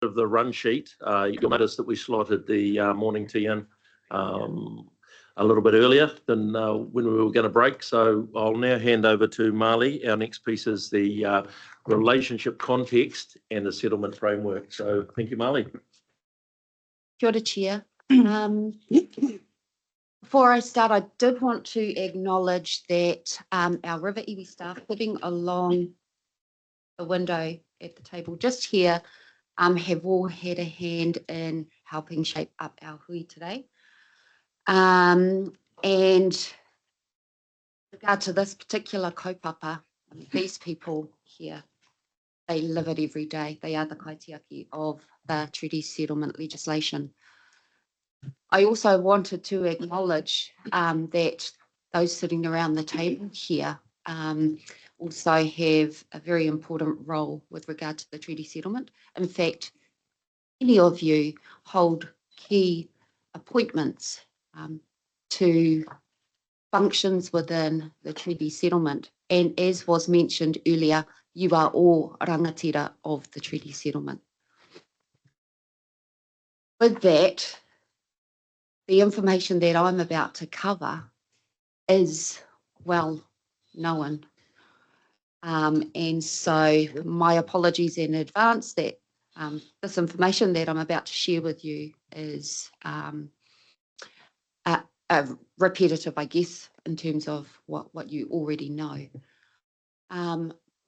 of the run sheet. You'll notice that we slotted the morning tea in a little bit earlier than when we were going to break. So I'll now hand over to Marley. Our next piece is the relationship context and the settlement framework. So thank you, Marley. Kia ora, Chair. Before I start, I did want to acknowledge that our River Iwi staff sitting along the window at the table just here have all had a hand in helping shape up our hui today. And with regard to this particular kaupapa, these people here, they live it every day. They are the kaitiaki of the treaty settlement legislation. I also wanted to acknowledge that those sitting around the table here also have a very important role with regard to the treaty settlement. In fact, many of you hold key appointments to functions within the treaty settlement. And as was mentioned earlier, you are all rangatira of the treaty settlement. With that, the information that I'm about to cover is well known. And so my apologies in advance that this information that I'm about to share with you is repetitive, I guess, in terms of what you already know.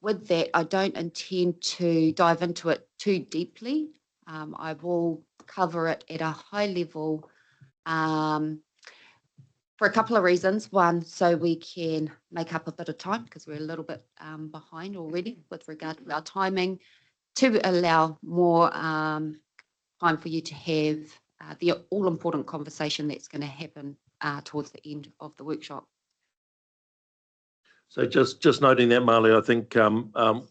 With that, I don't intend to dive into it too deeply. I will cover it at a high level for a couple of reasons. One, so we can make up a bit of time because we're a little bit behind already with regard to our timing, to allow more time for you to have the all-important conversation that's going to happen towards the end of the workshop. So just noting that, Marley, I think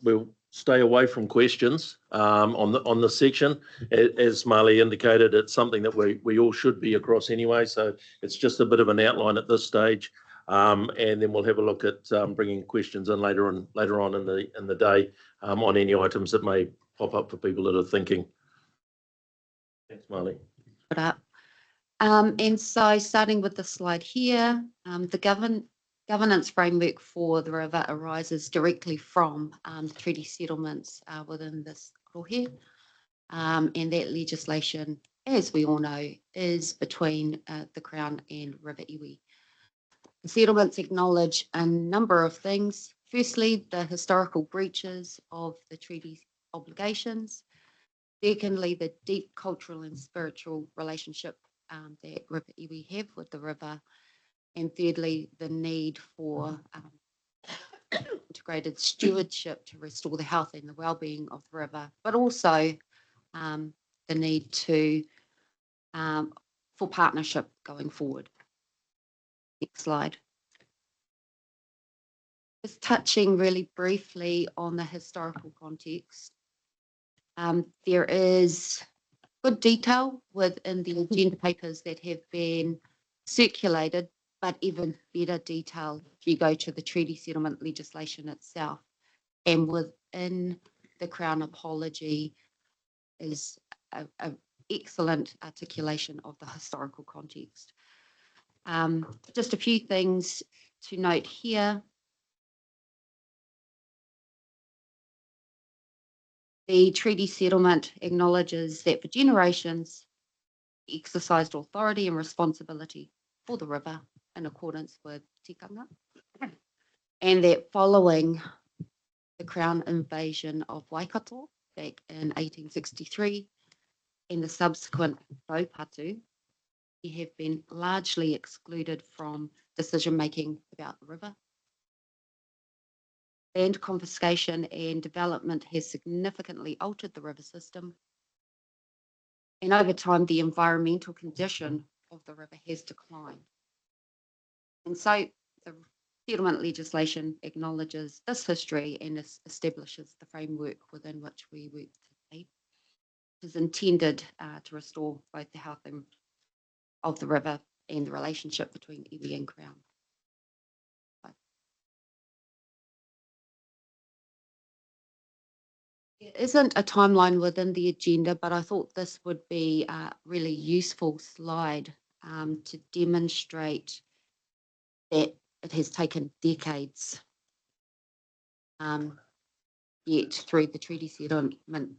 we'll stay away from questions on the section. As Marley indicated, it's something that we all should be across anyway. So it's just a bit of an outline at this stage, and then we'll have a look at bringing questions in later on in the day on any items that may pop up for people that are thinking. Thanks, Marley. And so starting with the slide here, the governance framework for the river arises directly from treaty settlements within this rohe. And that legislation, as we all know, is between the Crown and River Iwi. The settlements acknowledge a number of things. Firstly, the historical breaches of the treaty obligations. Secondly, the deep cultural and spiritual relationship that River Iwi have with the river. And thirdly, the need for integrated stewardship to restore the health and the well-being of the river, but also the need for partnership going forward. Next slide. Just touching really briefly on the historical context. There is good detail within the agenda papers that have been circulated, but even better detail if you go to the treaty settlement legislation itself. And within the Crown apology is an excellent articulation of the historical context. Just a few things to note here. The treaty settlement acknowledges that for generations, exercised authority and responsibility for the river in accordance with tikanga, and that following the Crown invasion of Waikato back in 1863 and the subsequent raupatu, we have been largely excluded from decision-making about the river. Land confiscation and development has significantly altered the river system, and over time the environmental condition of the river has declined. And so the settlement legislation acknowledges this history and establishes the framework within which we work today. It is intended to restore both the health of the river and the relationship between iwi and Crown. There isn't a timeline within the agenda, but I thought this would be a really useful slide to demonstrate that it has taken decades yet through the treaty settlement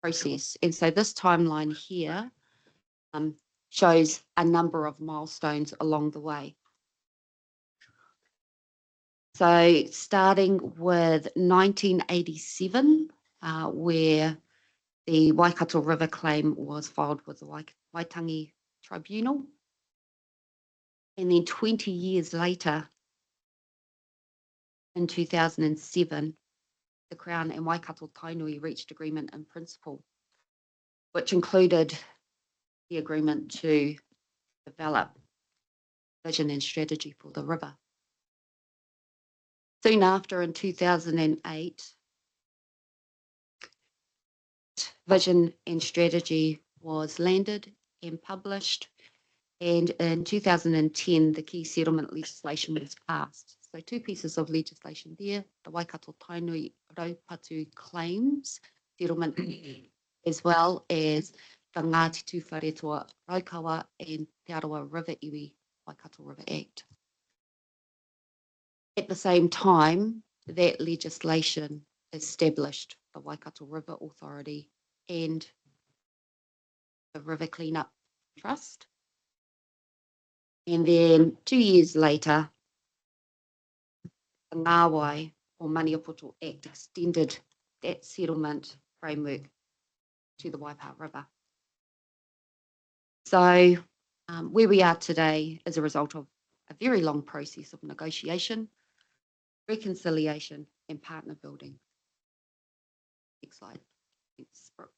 process. And so this timeline here shows a number of milestones along the way. So starting with 1987, where the Waikato River claim was filed with the Waitangi Tribunal. And then 20 years later, in 2007, the Crown and Waikato Tainui reached agreement in principle, which included the agreement to develop vision and strategy for the river. Soon after, in 2008, vision and strategy was landed and published. And in 2010, the key settlement legislation was passed. So two pieces of legislation there, the Waikato Tainui Raupatu Claims Settlement, as well as the Ngāti Tūwharetoa Raukawa and Te Arawa River Iwi Waikato River Act. At the same time, that legislation established the Waikato River Authority and the River Cleanup Trust. And then 2 years later, the Ngāwai or Maniapoto Act extended that settlement framework to the Waipa River. So where we are today is a result of a very long process of negotiation, reconciliation, and partner building. Next slide. Thanks, Brooke.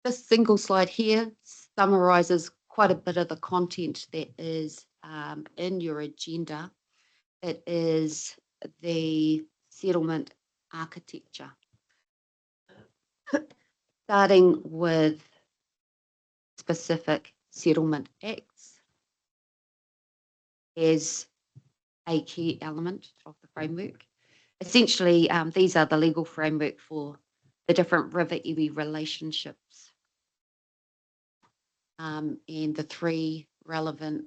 This single slide here summarizes quite a bit of the content that is in your agenda. It is the settlement architecture, starting with specific settlement acts as a key element of the framework. Essentially, these are the legal framework for the different river iwi relationships. And the three relevant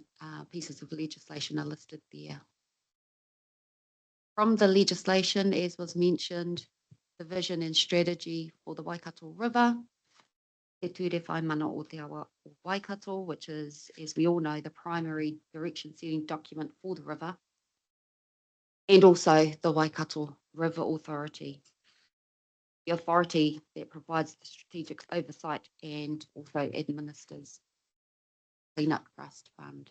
pieces of legislation are listed there. From the legislation, as was mentioned, the vision and strategy for the Waikato River, Te Ture Whaimana o Te Awa o Waikato, which is, as we all know, the primary direction-setting document for the river, and also the Waikato River Authority, the authority that provides the strategic oversight and also administers the Cleanup Trust Fund.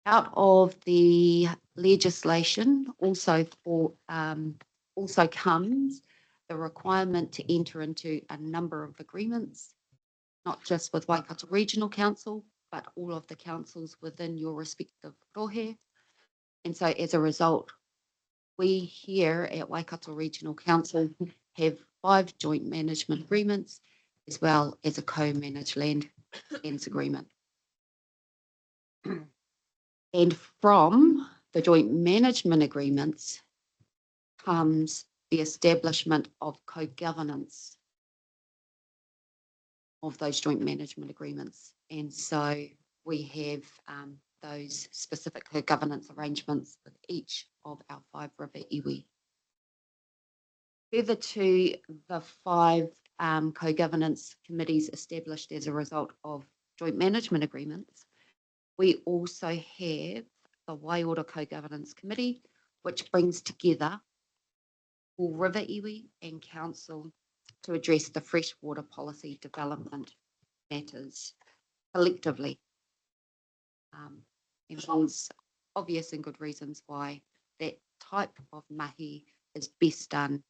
Out of the legislation also comes the requirement to enter into a number of agreements, not just with Waikato Regional Council, but all of the councils within your respective rohe. And so as a result, we here at Waikato Regional Council have 5 joint management agreements, as well as a co-managed land ends agreement. And from the joint management agreements comes the establishment of co-governance of those joint management agreements. And so we have those specific co-governance arrangements with each of our 5 river iwi. Further to the 5 co-governance committees established as a result of joint management agreements, we also have the Waiora Co-Governance Committee, which brings together all river iwi and council to address the freshwater policy development matters collectively. And there's obvious and good reasons why that type of mahi is best done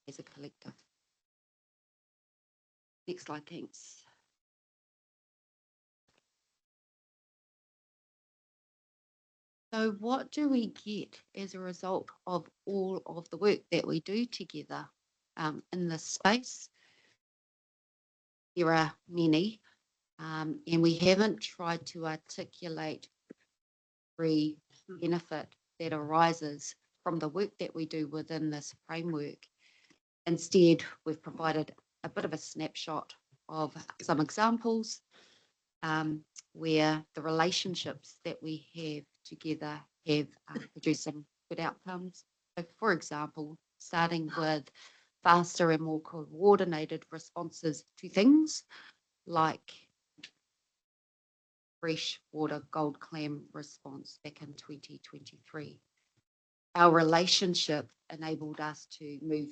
as a collective. Next slide, thanks. So what do we get as a result of all of the work that we do together in this space? There are many, and we haven't tried to articulate every benefit that arises from the work that we do within this framework. Instead, we've provided a bit of a snapshot of some examples where the relationships that we have together have produced some good outcomes. So, for example, starting with faster and more coordinated responses to things like freshwater gold clam response back in 2023. Our relationship enabled us to move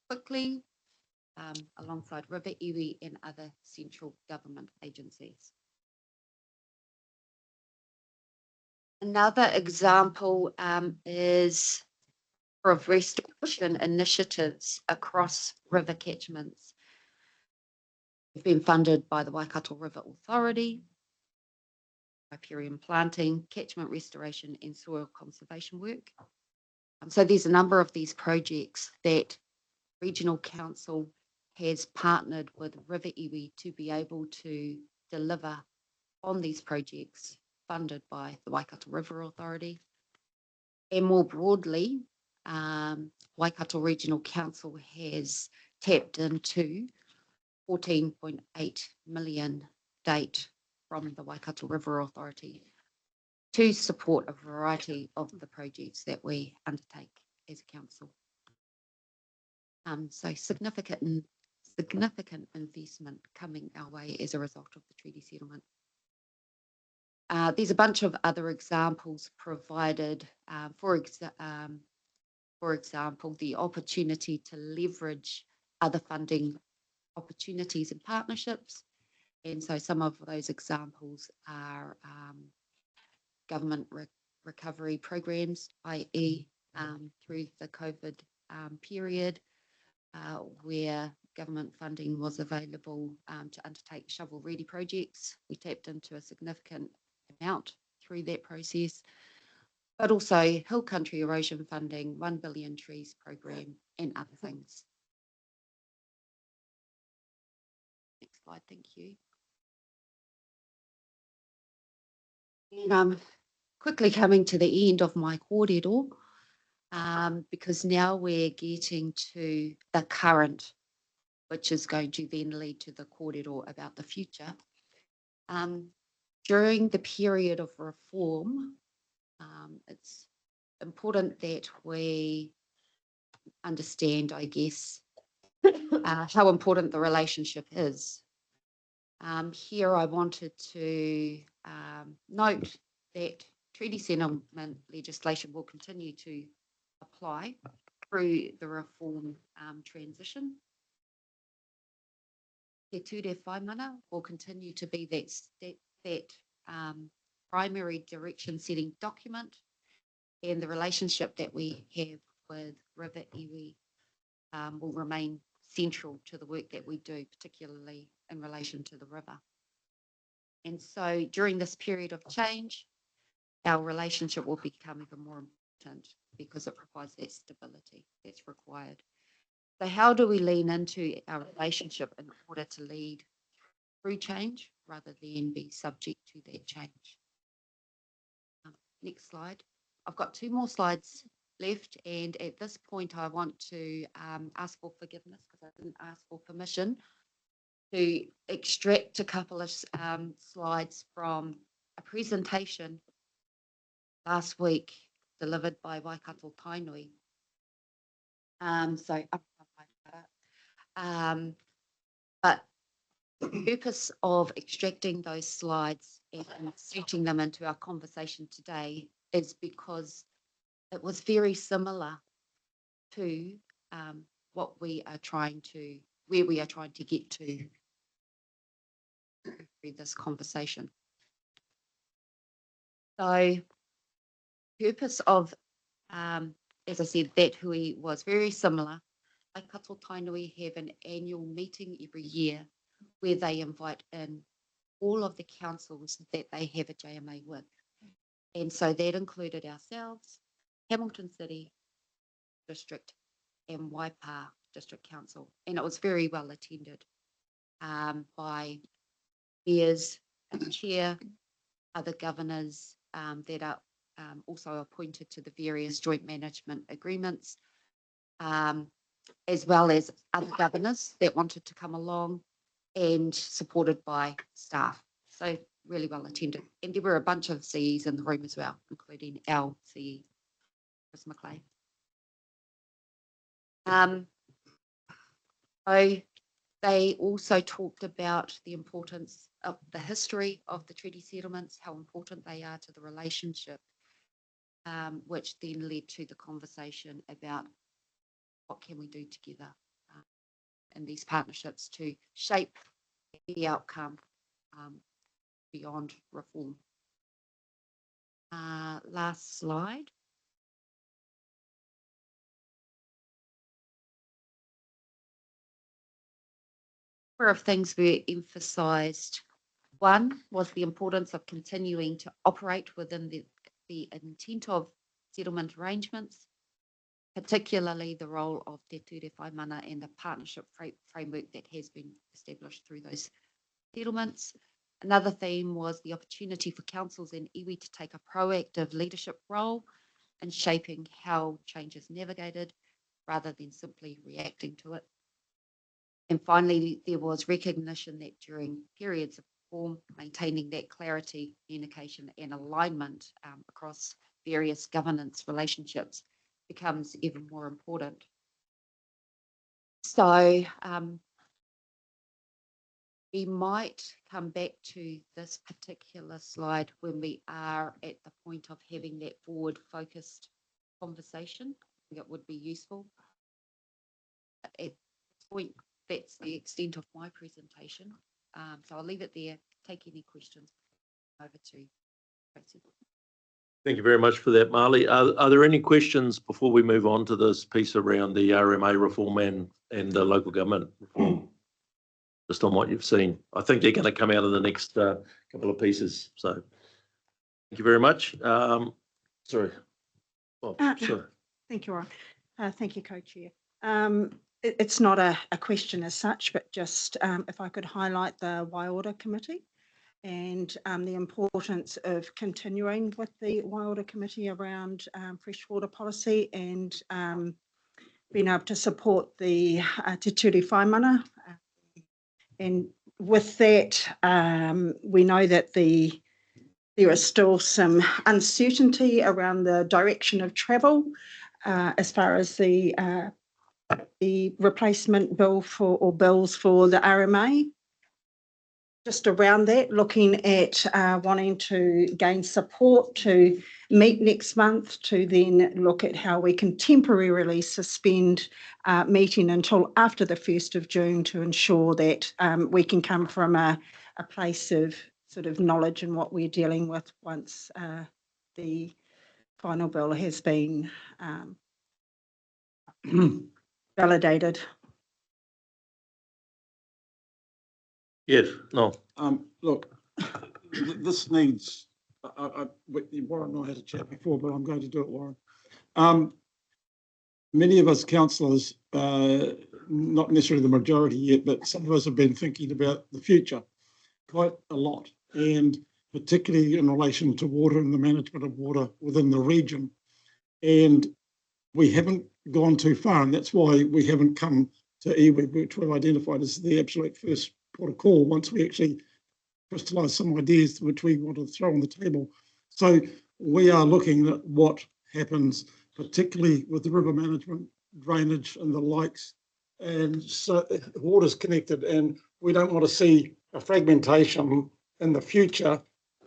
quickly alongside River Iwi and other central government agencies. Another example is of restoration initiatives across river catchments. They've been funded by the Waikato River Authority, riparian planting, catchment restoration and soil conservation work. So there's a number of these projects that Regional Council has partnered with River Iwi to be able to deliver on these projects funded by the Waikato River Authority. And more broadly, Waikato Regional Council has tapped into 14.8 million date from the Waikato River Authority to support a variety of the projects that we undertake as a council. So significant investment coming our way as a result of the treaty settlement. There's a bunch of other examples provided, for example, the opportunity to leverage other funding opportunities and partnerships. And so some of those examples are government recovery programs, i.e. Through the COVID period, where government funding was available to undertake shovel-ready projects. We tapped into a significant amount through that process, but also hill country erosion funding, 1 billion trees program, and other things. Next slide, thank you. And I'm quickly coming to the end of my kōrero, because now we're getting to the current, which is going to then lead to the kōrero about the future. During the period of reform, it's important that we understand, I guess, how important the relationship is. Here I wanted to note that treaty settlement legislation will continue to apply through the reform transition. Te ture whaimana will continue to be that primary direction setting document, and the relationship that we have with River Iwi will remain central to the work that we do, particularly in relation to the river. And so during this period of change, our relationship will become even more important because it provides that stability that's required. So how do we lean into our relationship in order to lead through change rather than be subject to that change? Next slide. I've got 2 more slides left, and at this point I want to ask for forgiveness because I didn't ask for permission to extract a couple of slides from a presentation last week delivered by Waikato Tainui. But the purpose of extracting those slides and inserting them into our conversation today is because it was very similar to where we are trying to get to through this conversation. So, purpose of, as I said, that hui was very similar. Waikato Tainui have an annual meeting every year where they invite in all of the councils that they have a JMA with. And so that included ourselves, Hamilton City District, and Waipa District Council. And it was very well attended by mayors and chair, other governors that are also appointed to the various joint management agreements, as well as other governors that wanted to come along and supported by staff. So really well attended. And there were a bunch of CEs in the room as well, including our CE, Chris McLean. So they also talked about the importance of the history of the treaty settlements, how important they are to the relationship, which then led to the conversation about what can we do together in these partnerships to shape the outcome beyond reform. Last slide. A number of things were emphasised. One was the importance of continuing to operate within the intent of settlement arrangements, particularly the role of Te Ture Whaimana and the partnership framework that has been established through those settlements. Another theme was the opportunity for councils and iwi to take a proactive leadership role in shaping how change is navigated rather than simply reacting to it. And finally, there was recognition that during periods of reform, maintaining that clarity, communication and alignment across various governance relationships becomes even more important. So we might come back to this particular slide when we are at the point of having that forward-focused conversation. I think it would be useful. At this point, that's the extent of my presentation. So I'll leave it there. Take any questions. Over to Tracy. Thank you very much for that, Marley. Are there any questions before we move on to this piece around the RMA reform and the local government reform? Just on what you've seen. I think they're going to come out of the next couple of pieces. So thank you very much. Sorry. Oh, sorry. Thank you, Warren. Thank you, Co-Chair. It's not a question as such, but just if I could highlight the Waiora Committee and the importance of continuing with the Waiora Committee around freshwater policy and being able to support the Te Ture Whaimana. And with that, we know that there is still some uncertainty around the direction of travel as far as the replacement bill or bills for the RMA. Just around that, looking at wanting to gain support to meet next month to then look at how we can temporarily suspend meeting until after the 1st of June to ensure that we can come from a place of sort of knowledge in what we're dealing with once the final bill has been validated. Yes, no. Look, this needs, Warren and I had a chat before, but I'm going to do it, Warren. Many of us councillors, not necessarily the majority yet, but some of us have been thinking about the future quite a lot, and particularly in relation to water and the management of water within the region. And we haven't gone too far, and that's why we haven't come to iwi, which we've identified as the absolute first port of call once we actually crystallise some ideas which we want to throw on the table. So we are looking at what happens, particularly with the river management, drainage and the likes. And so water's connected, and we don't want to see a fragmentation in the future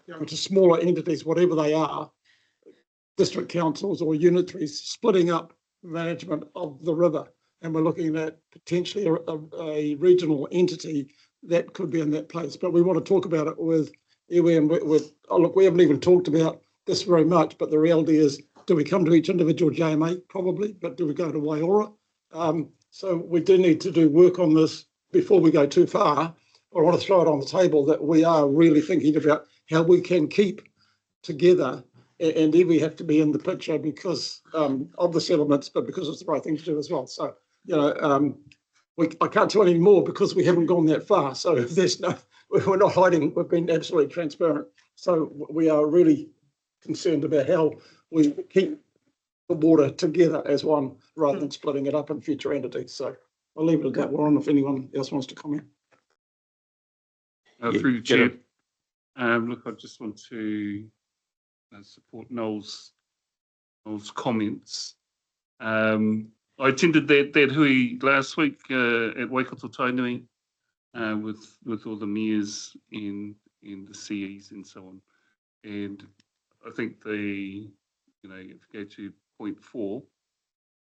going to smaller entities, whatever they are, district councils or unitaries, splitting up management of the river. And we're looking at potentially a regional entity that could be in that place. But we want to talk about it with iwi, and look, we haven't even talked about this very much, but the reality is, do we come to each individual JMA? Probably, but do we go to Waiora? So we do need to do work on this before we go too far. I want to throw it on the table that we are really thinking about how we can keep together, and iwi have to be in the picture because of the settlements, but because it's the right thing to do as well. So, you know, I can't tell any more because we haven't gone that far. So there's no, we're not hiding. We've been absolutely transparent. So we are really concerned about how we keep the water together as one rather than splitting it up in future entities. So I'll leave it at that, Warren, if anyone else wants to comment. Through the get chair, it. look, I just want to support Noel's comments. I attended that hui last week at Waikato Tainui with all the mayors and the CEs and so on. And I think if you go to point 4,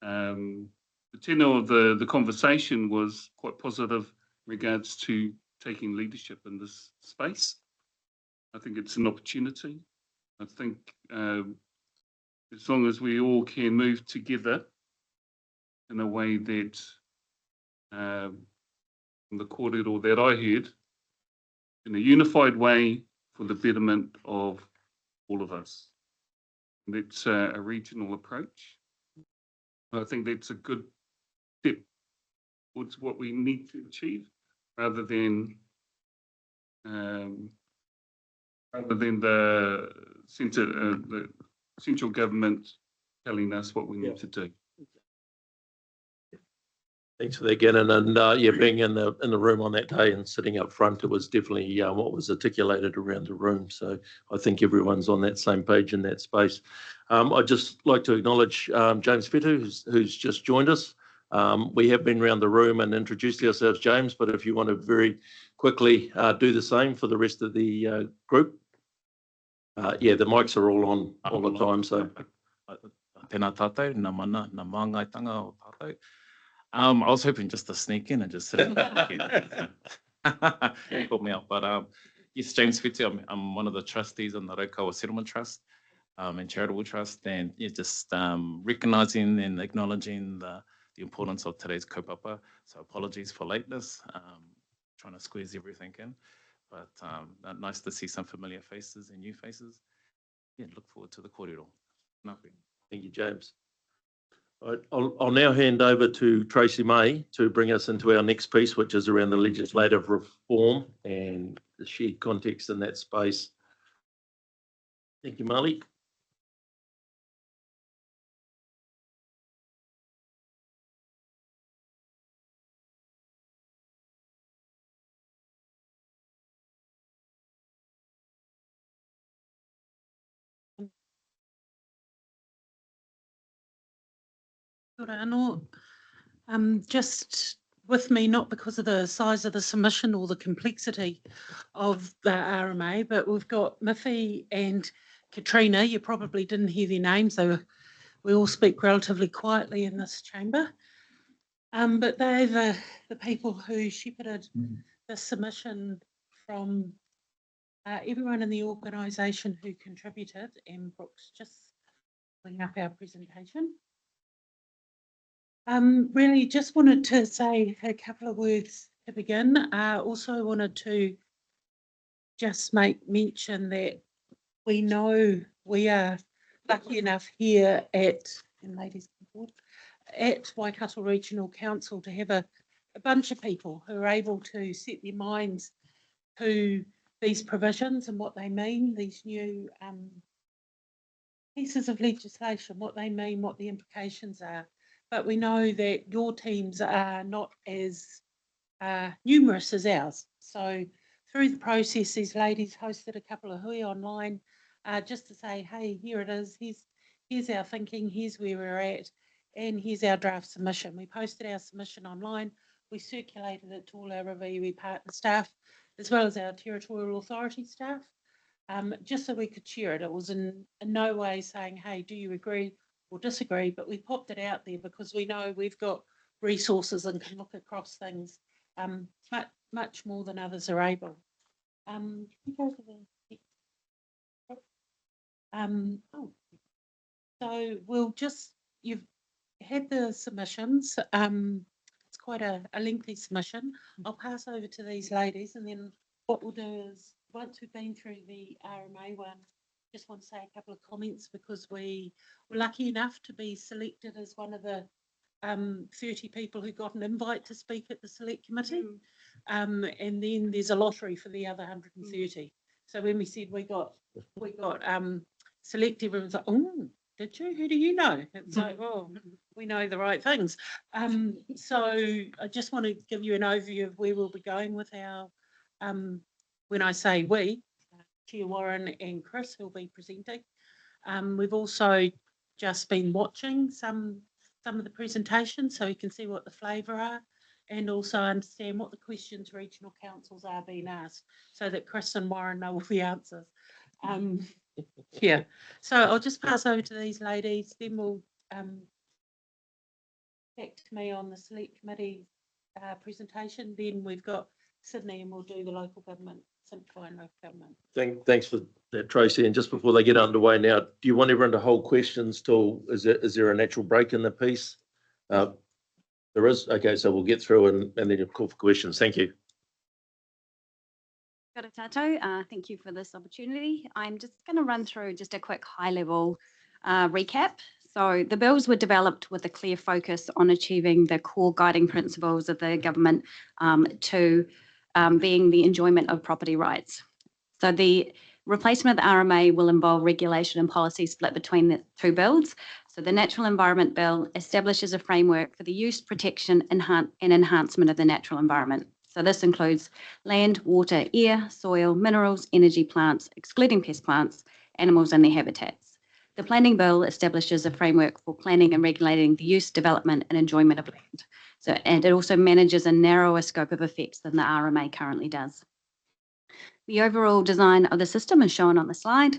the tenor of the conversation was quite positive in regards to taking leadership in this space. I think it's an opportunity. I think as long as we all can move together in a way that from the kōrero that I heard, in a unified way for the betterment of all of us. And that's a regional approach. I think that's a good step towards what we need to achieve, rather than the central government telling us what we need to do. Thanks for that, Gannon. And being in the room on that day and sitting up front, it was definitely what was articulated around the room. So I think everyone's on that same page in that space. I'd just like to acknowledge James Fetu, who's just joined us. We have been around the room and introduced ourselves, James, but if you want to very quickly do the same for the rest of the group. The mics are all on all the time. So. Tēnā tātou, nā mana, nā māngaitanga o tātou. I was hoping just to sneak in and just sit in. You called me out, but yes, James Whitty, I'm one of the trustees on the Raukawa Settlement Trust and Charitable Trust, and just recognising and acknowledging the importance of today's kaupapa. So apologies for lateness, trying to squeeze everything in, but nice to see some familiar faces and new faces. Look forward to the kōrero. Nothing. Thank you, James. I'll now hand over to Tracy May to bring us into our next piece, which is around the legislative reform and the shared context in that space. Thank you, Marley. Just with me, not because of the size of the submission or the complexity of the RMA, but we've got Miffy and Katrina. You probably didn't hear their names, so we all speak relatively quietly in this chamber. But they're the people who shepherded the submission from everyone in the organisation who contributed, and Brooks just bring up our presentation. Really just wanted to say a couple of words to begin. Also wanted to just make mention that we know we are lucky enough here at Waikato Regional Council to have a bunch of people who are able to set their minds to these provisions and what they mean, these new pieces of legislation, what they mean, what the implications are. But we know that your teams are not as numerous as ours. So through the process, these ladies hosted a couple of hui online just to say, hey, here it is, here's our thinking, here's where we're at, and here's our draft submission. We posted our submission online, we circulated it to all our River Iwi partner staff, as well as our territorial authority staff, just so we could share it. It was in no way saying, hey, do you agree or disagree, but we popped it out there because we know we've got resources and can look across things much more than others are able. Can you go to the so we'll just, you've had the submissions. It's quite a lengthy submission. I'll pass over to these ladies, and then what we'll do is, once we've been through the RMA one, just want to say a couple of comments because we were lucky enough to be selected as one of the 30 people who got an invite to speak at the select committee. And then there's a lottery for the other 130. So when we said we got select, everyone's like, oh, did you? Who do you know? It's like, well, we know the right things. So I just want to give you an overview of where we'll be going with our, when I say we, Chair Warren and Chris will be presenting. We've also just been watching some of the presentations so you can see what the flavour are and also understand what the questions regional councils are being asked so that Chris and Warren know all the answers. Yeah, so I'll just pass over to these ladies, then we'll back to me on the select committee presentation. Then we've got Sydney and we'll do the local government, simplifying local government. Thanks for that, Tracy. And just before they get underway now, do you want everyone to hold questions till, is there a natural break in the piece? There is? Okay, so we'll get through and then you'll call for questions. Thank you. Kia ora tātou. Thank you for this opportunity. I'm just going to run through just a quick high-level recap. So the bills were developed with a clear focus on achieving the core guiding principles of the government to being the enjoyment of property rights. So the replacement of the RMA will involve regulation and policy split between the two bills. So the Natural Environment Bill establishes a framework for the use, protection, and enhancement of the natural environment. So this includes land, water, air, soil, minerals, energy, plants, excluding pest plants, animals and their habitats. The Planning Bill establishes a framework for planning and regulating the use, development and enjoyment of land. So, and it also manages a narrower scope of effects than the RMA currently does. The overall design of the system is shown on the slide.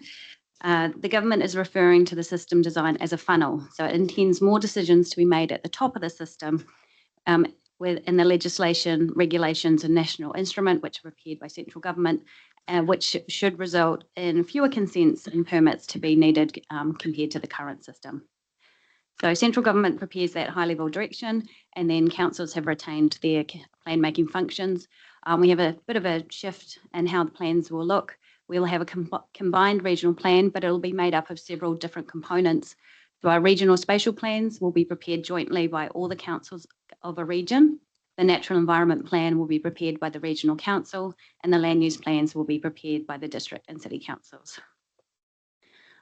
The government is referring to the system design as a funnel. So it intends more decisions to be made at the top of the system in the legislation, regulations and national instrument, which are prepared by central government, which should result in fewer consents and permits to be needed compared to the current system. So central government prepares that high-level direction and then councils have retained their plan-making functions. We have a bit of a shift in how the plans will look. We'll have a combined regional plan, but it'll be made up of several different components. So our regional spatial plans will be prepared jointly by all the councils of a region. The natural environment plan will be prepared by the regional council and the land use plans will be prepared by the district and city councils.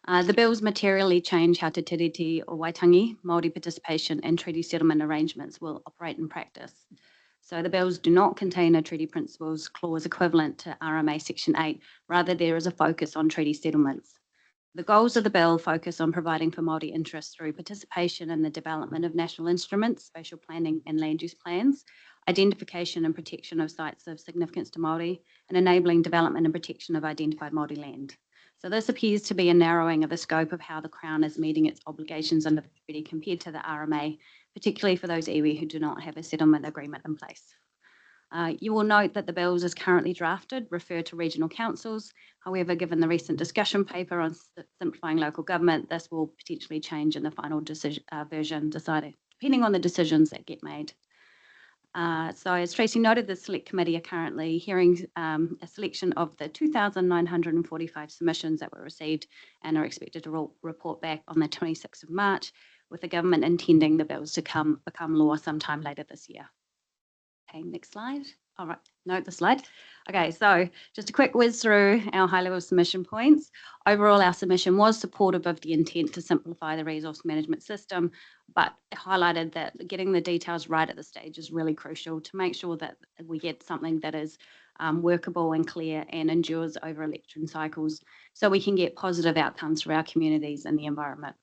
The bills materially change how Te Tiriti or Waitangi, Māori participation and treaty settlement arrangements will operate in practice. So the bills do not contain a treaty principles clause equivalent to RMA Section 8. Rather, there is a focus on treaty settlements. The goals of the bill focus on providing for Māori interests through participation in the development of national instruments, spatial planning and land use plans, identification and protection of sites of significance to Māori, and enabling development and protection of identified Māori land. So this appears to be a narrowing of the scope of how the Crown is meeting its obligations under the treaty compared to the RMA, particularly for those iwi who do not have a settlement agreement in place. You will note that the bills as currently drafted refer to regional councils. However, given the recent discussion paper on simplifying local government, this will potentially change in the final version decided, depending on the decisions that get made. So as Tracy noted, the Select Committee are currently hearing a selection of the 2,945 submissions that were received and are expected to report back on the 26th of March, with the government intending the bills to become law sometime later this year. Okay, next slide. All right, note the slide. Okay, so just a quick whiz through our high-level submission points. Overall, our submission was supportive of the intent to simplify the resource management system, but highlighted that getting the details right at the stage is really crucial to make sure that we get something that is workable and clear and endures over election cycles so we can get positive outcomes for our communities and the environment.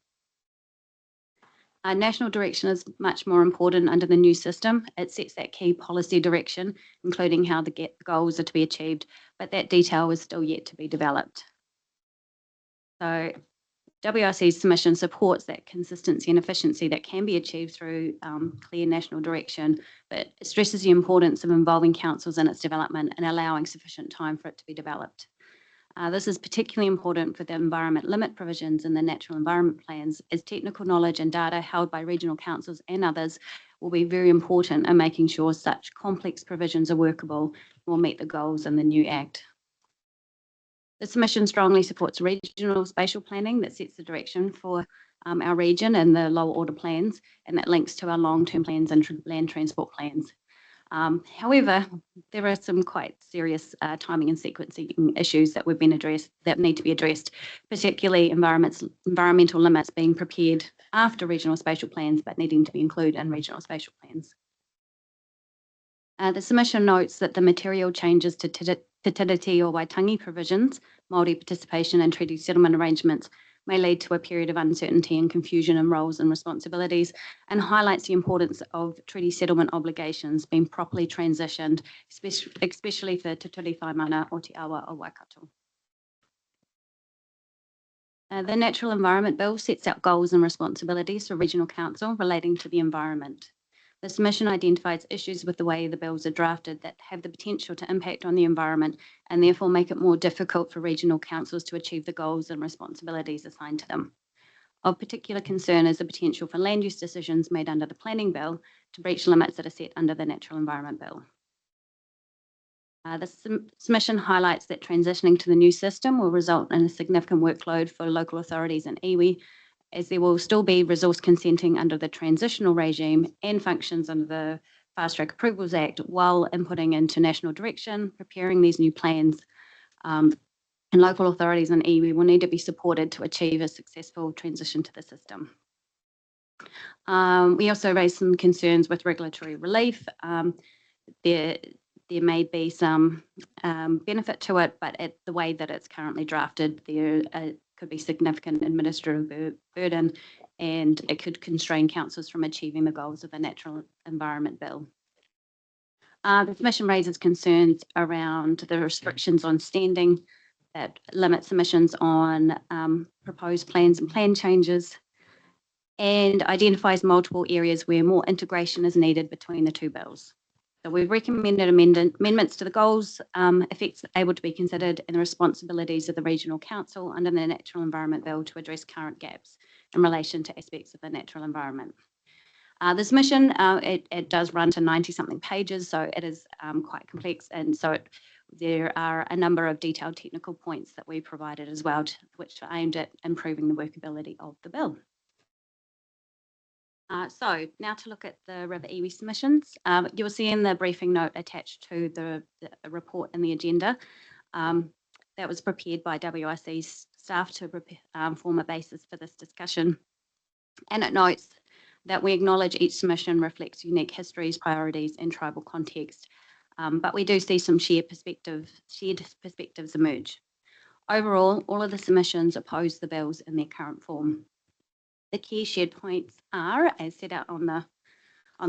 National direction is much more important under the new system. It sets that key policy direction, including how the goals are to be achieved, but that detail is still yet to be developed. So WRC's submission supports that consistency and efficiency that can be achieved through clear national direction, but it stresses the importance of involving councils in its development and allowing sufficient time for it to be developed. This is particularly important for the environment limit provisions in the natural environment plans, as technical knowledge and data held by regional councils and others will be very important in making sure such complex provisions are workable and will meet the goals in the new Act. The submission strongly supports regional spatial planning that sets the direction for our region and the lower order plans, and that links to our long-term plans and land transport plans. However, there are some quite serious timing and sequencing issues that need to be addressed, particularly environmental limits being prepared after regional spatial plans, but needing to be included in regional spatial plans. The submission notes that the material changes to Te Tiriti o Waitangi provisions, Māori participation and treaty settlement arrangements may lead to a period of uncertainty and confusion in roles and responsibilities, and highlights the importance of treaty settlement obligations being properly transitioned, especially for Te Ture Whaimana o Te Awa o Waikato. The Natural Environment Bill sets out goals and responsibilities for Regional Council relating to the environment. The submission identifies issues with the way the bills are drafted that have the potential to impact on the environment and therefore make it more difficult for regional councils to achieve the goals and responsibilities assigned to them. Of particular concern is the potential for land use decisions made under the Planning Bill to breach limits that are set under the Natural Environment Bill. The submission highlights that transitioning to the new system will result in a significant workload for local authorities and iwi, as there will still be resource consenting under the transitional regime and functions under the Fast Track Approvals Act while inputting into national direction, preparing these new plans, and local authorities and iwi will need to be supported to achieve a successful transition to the system. We also raised some concerns with regulatory relief. There may be some benefit to it, but at the way that it's currently drafted, there could be significant administrative burden, and it could constrain councils from achieving the goals of the Natural Environment Bill. The Commission raises concerns around the restrictions on standing that limit submissions on proposed plans and plan changes, and identifies multiple areas where more integration is needed between the two bills. So we've recommended amendments to the goals, effects able to be considered, and the responsibilities of the Regional Council under the Natural Environment Bill to address current gaps in relation to aspects of the natural environment. The submission, it does run to 90-something pages, so it is quite complex, and so there are a number of detailed technical points that we provided as well, which are aimed at improving the workability of the bill. So now to look at the River iwi submissions. You'll see in the briefing note attached to the report in the agenda that was prepared by WRC's staff to form a basis for this discussion. And it notes that we acknowledge each submission reflects unique histories, priorities, and tribal context, but we do see some shared perspectives emerge. Overall, all of the submissions oppose the bills in their current form. The key shared points are, as set out on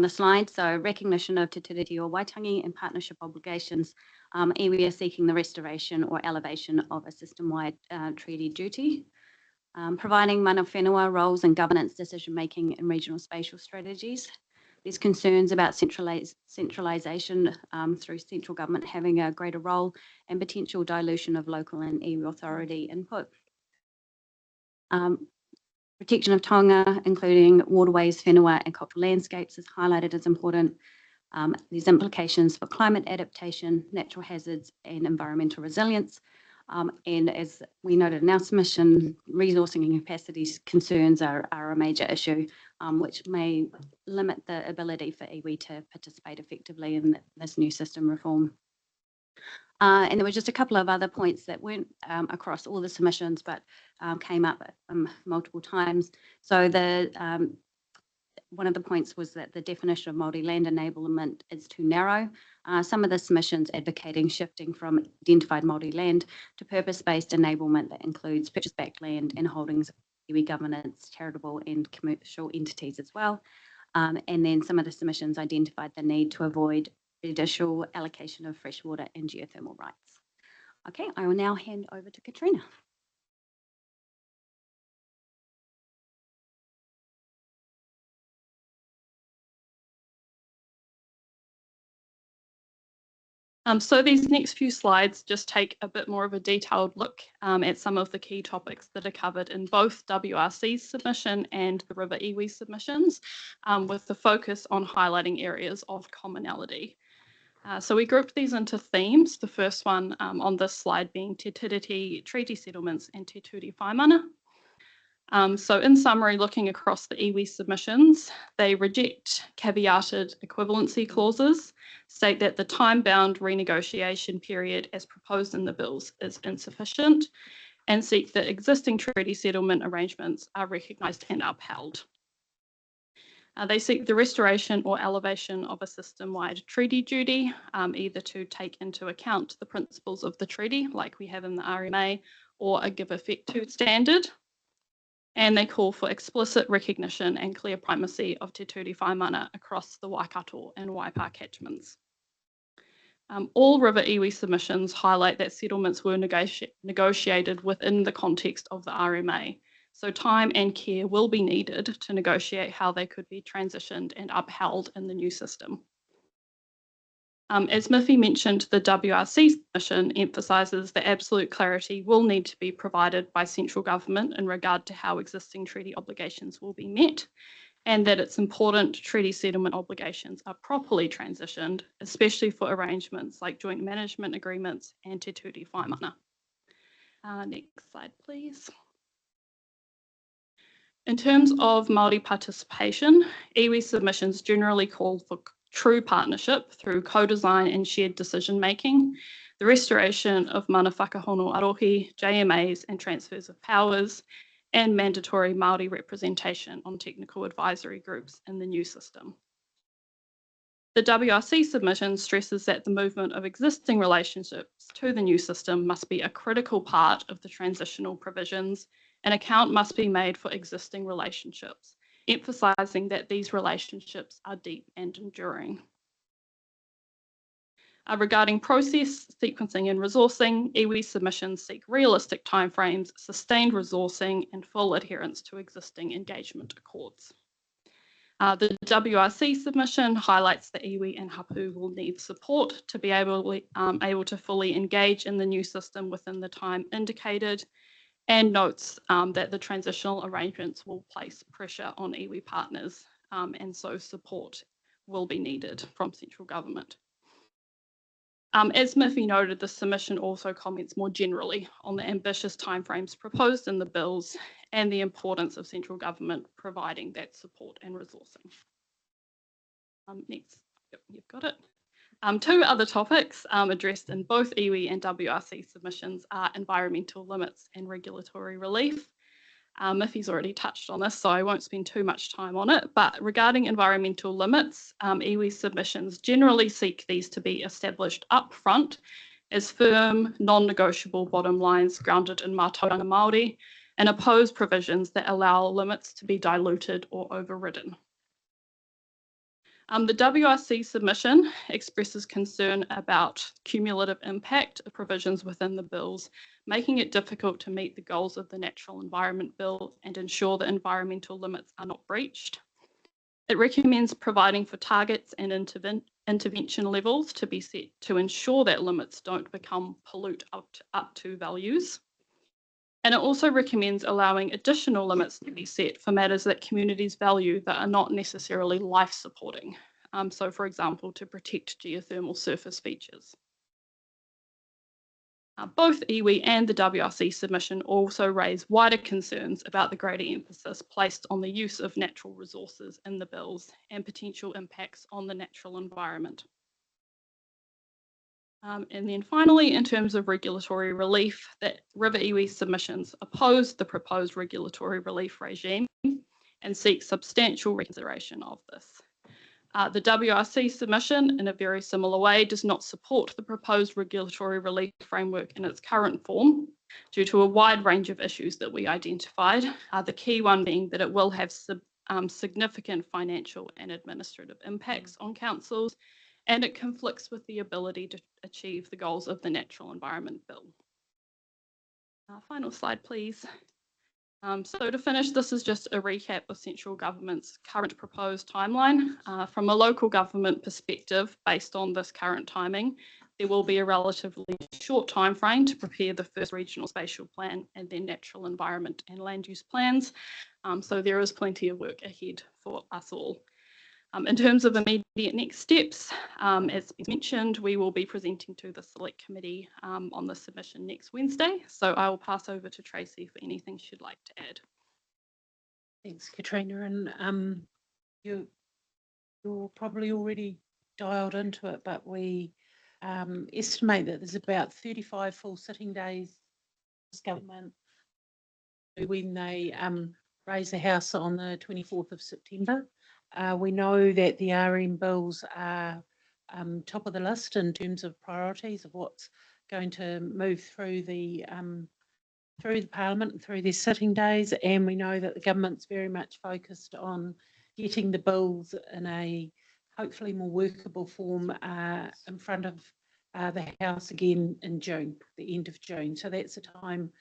the slide, so recognition of Te Tiriti o Waitangi and partnership obligations. Iwi are seeking the restoration or elevation of a system-wide treaty duty, providing mana whenua roles and governance decision-making in regional spatial strategies. There's concerns about centralisation through central government having a greater role and potential dilution of local and iwi authority input. Protection of taonga, including waterways, whenua, and cultural landscapes, is highlighted as important. There's implications for climate adaptation, natural hazards, and environmental resilience. And as we noted in our submission, resourcing and capacity concerns are a major issue, which may limit the ability for iwi to participate effectively in this new system reform. And there were just a couple of other points that weren't across all the submissions, but came up multiple times. So one of the points was that the definition of Māori land enablement is too narrow. Some of the submissions advocating shifting from identified Māori land to purpose-based enablement that includes purchase-backed land and holdings of iwi governance, charitable and commercial entities as well. And then some of the submissions identified the need to avoid judicial allocation of freshwater and geothermal rights. Okay, I will now hand over to Katrina. So these next few slides just take a bit more of a detailed look at some of the key topics that are covered in both WRC's submission and the River iwi submissions, with the focus on highlighting areas of commonality. So we grouped these into themes, the first one on this slide being Te Tiriti treaty settlements and Te Ture Whaimana. So in summary, looking across the iwi submissions, they reject caveated equivalency clauses, state that the time-bound renegotiation period as proposed in the bills is insufficient, and seek that existing treaty settlement arrangements are recognised and upheld. They seek the restoration or elevation of a system-wide treaty duty, either to take into account the principles of the treaty, like we have in the RMA, or a give effect to standard. And they call for explicit recognition and clear primacy of Te Ture Whaimana across the Waikato and Waipa catchments. All river iwi submissions highlight that settlements were negotiated within the context of the RMA. So time and care will be needed to negotiate how they could be transitioned and upheld in the new system. As Miffy mentioned, the WRC submission emphasises that absolute clarity will need to be provided by central government in regard to how existing treaty obligations will be met, and that it's important treaty settlement obligations are properly transitioned, especially for arrangements like joint management agreements and Te Ture Whaimana. Next slide, please. In terms of Māori participation, iwi submissions generally call for true partnership through co-design and shared decision-making, the restoration of mana whakahono arohi, JMAs and transfers of powers, and mandatory Māori representation on technical advisory groups in the new system. The WRC submission stresses that the movement of existing relationships to the new system must be a critical part of the transitional provisions. An account must be made for existing relationships, emphasising that these relationships are deep and enduring. Regarding process, sequencing and resourcing, iwi submissions seek realistic timeframes, sustained resourcing and full adherence to existing engagement accords. The WRC submission highlights that iwi and hapu will need support to be able to fully engage in the new system within the time indicated, and notes that the transitional arrangements will place pressure on iwi partners, and so support will be needed from central government. As Miffy noted, the submission also comments more generally on the ambitious timeframes proposed in the bills and the importance of central government providing that support and resourcing. Next, yep, you've got it. Two other topics addressed in both iwi and WRC submissions are environmental limits and regulatory relief. Miffy's already touched on this, so I won't spend too much time on it, but regarding environmental limits, iwi submissions generally seek these to be established upfront as firm, non-negotiable bottom lines grounded in mātauranga Māori, and oppose provisions that allow limits to be diluted or overridden. The WRC submission expresses concern about cumulative impact of provisions within the bills, making it difficult to meet the goals of the Natural Environment Bill and ensure that environmental limits are not breached. It recommends providing for targets and intervention levels to be set to ensure that limits don't become pollute up to values. And it also recommends allowing additional limits to be set for matters that communities value that are not necessarily life supporting. So for example, to protect geothermal surface features. Both iwi and the WRC submission also raise wider concerns about the greater emphasis placed on the use of natural resources in the bills and potential impacts on the natural environment. And then finally, in terms of regulatory relief, that river iwi submissions oppose the proposed regulatory relief regime and seek substantial reconsideration of this. The WRC submission, in a very similar way, does not support the proposed regulatory relief framework in its current form due to a wide range of issues that we identified, the key one being that it will have significant financial and administrative impacts on councils, and it conflicts with the ability to achieve the goals of the Natural Environment Bill. Final slide, please. So to finish, this is just a recap of central government's current proposed timeline. From a local government perspective, based on this current timing, there will be a relatively short time frame to prepare the first regional spatial plan and then natural environment and land use plans. So there is plenty of work ahead for us all. In terms of immediate next steps, as mentioned, we will be presenting to the Select Committee on the submission next Wednesday. So I will pass over to Tracy for anything she'd like to add. Thanks, Katrina. And you're probably already dialed into it, but we estimate that there's about 35 full sitting days this government when they raise the House on the 24th of September. We know that the RM bills are top of the list in terms of priorities of what's going to move through the Parliament and through their sitting days, and we know that the government's very much focused on getting the bills in a hopefully more workable form in front of the House again in June, the end of June. So that's a time